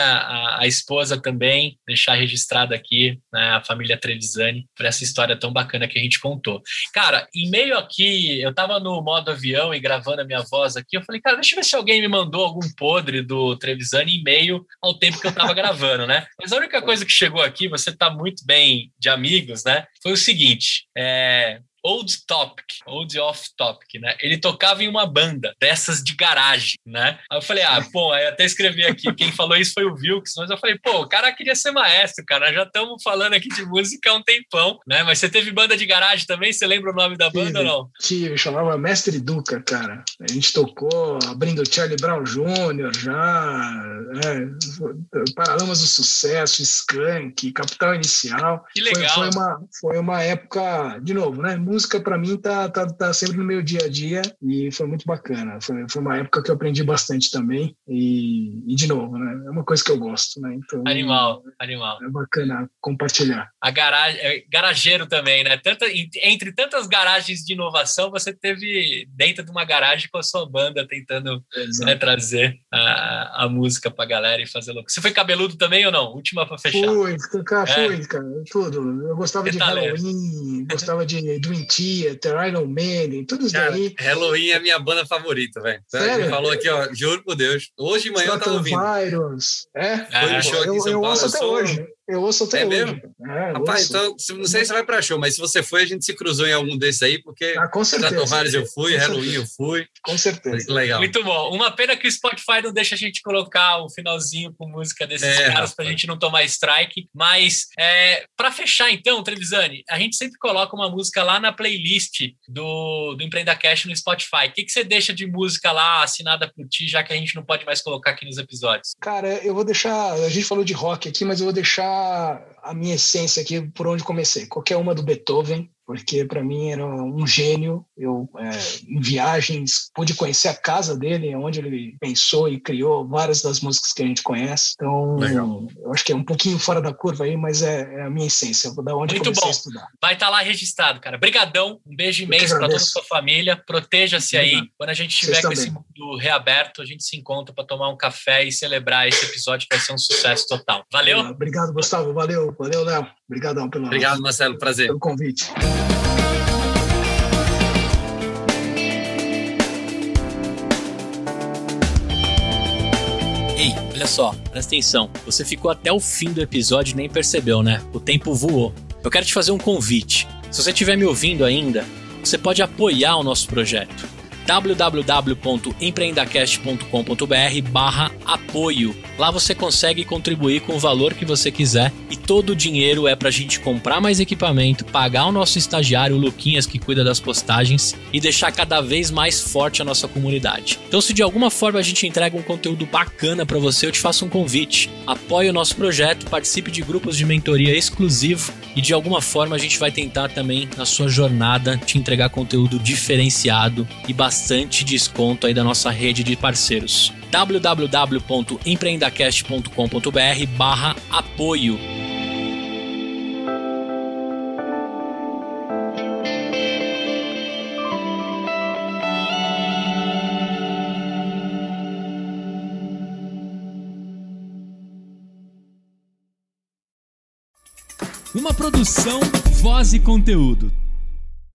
A esposa também, deixar registrado aqui, né? A família Trevisani, por essa história tão bacana que a gente contou. Cara, em meio aqui, eu tava no modo avião e gravando a minha voz aqui, eu falei, cara, deixa eu ver se alguém me mandou algum podre do Trevisani em meio ao tempo que eu tava gravando, né? Mas a única coisa que chegou aqui, você tá muito bem de amigos, né? Foi o seguinte, Old Off Topic, né? Ele tocava em uma banda dessas de garagem, né? Aí eu falei, aí até escrevi aqui, quem falou isso foi o Wilkes, mas eu falei, o cara queria ser maestro, cara, já estamos falando aqui de música há um tempão, né? Mas você teve banda de garagem também? Você lembra o nome da banda ou não? Tive, chamava Mestre Duca, cara. A gente tocou abrindo Charlie Brown Jr. já, Paralamas do Sucesso, Skank, Capital Inicial. Que legal. Foi uma época, de novo, né? Música para mim tá sempre no meu dia a dia e foi muito bacana. Foi uma época que eu aprendi bastante também e de novo, né? É uma coisa que eu gosto, né? Então, Animal. É bacana compartilhar. A garageiro também, né? Entre tantas garagens de inovação, você teve dentro de uma garagem com a sua banda tentando, né, trazer a música pra galera e fazer louco. Você foi cabeludo também ou não? Última pra fechar. Fui, cara, tudo. Eu gostava de Halloween, gostava de Dream Theater, Iron Maiden, tudo isso daí. Halloween é a minha banda favorita, velho. Ele falou aqui, ó, juro por Deus. Hoje de manhã eu tava ouvindo. Virus. Foi um show aqui em São Paulo. Ouço até hoje. Eu ouço até hoje. Mesmo? Rapaz, então, não sei se você vai pra show, mas se você foi, a gente se cruzou em algum desses aí, porque com certeza. Stratovarius eu fui, Halloween eu fui. Com certeza. Legal. Muito bom. Uma pena que o Spotify não deixa a gente colocar um finalzinho com música desses caras pra gente não tomar strike, mas pra fechar então, Trevisani, a gente sempre coloca uma música lá na playlist do EmpreendaCast no Spotify. O que você deixa de música lá assinada por ti, já que a gente não pode mais colocar aqui nos episódios? Cara, eu vou deixar, a gente falou de rock aqui, mas eu vou deixar a minha essência aqui por onde comecei. Qualquer uma do Beethoven, porque para mim era um gênio. Eu, em viagens, pude conhecer a casa dele, onde ele pensou e criou várias das músicas que a gente conhece. Então, eu acho que é um pouquinho fora da curva aí, mas é a minha essência, da onde eu comecei a estudar. Vai estar lá registrado, cara. Brigadão, um beijo imenso para toda a sua família. Proteja-se aí. Quando a gente estiver com esse mundo reaberto, a gente se encontra para tomar um café e celebrar esse episódio, que vai ser um sucesso total. Valeu? Obrigado, Gustavo. Valeu, Léo. Obrigadão Obrigado, Marcelo. Prazer. Pelo convite. Ei, olha só, presta atenção. Você ficou até o fim do episódio e nem percebeu, né? O tempo voou. Eu quero te fazer um convite. Se você estiver me ouvindo ainda, você pode apoiar o nosso projeto. www.empreendacast.com.br/apoio. Lá você consegue contribuir com o valor que você quiser e todo o dinheiro é pra gente comprar mais equipamento, pagar o nosso estagiário, o Luquinhas, que cuida das postagens, e deixar cada vez mais forte a nossa comunidade. Então, se de alguma forma a gente entrega um conteúdo bacana pra você, eu te faço um convite. Apoie o nosso projeto, participe de grupos de mentoria exclusivo e de alguma forma a gente vai tentar também, na sua jornada, te entregar conteúdo diferenciado e bastante desconto aí da nossa rede de parceiros. www.empreendacast.com.br/apoio. Uma produção, voz e conteúdo.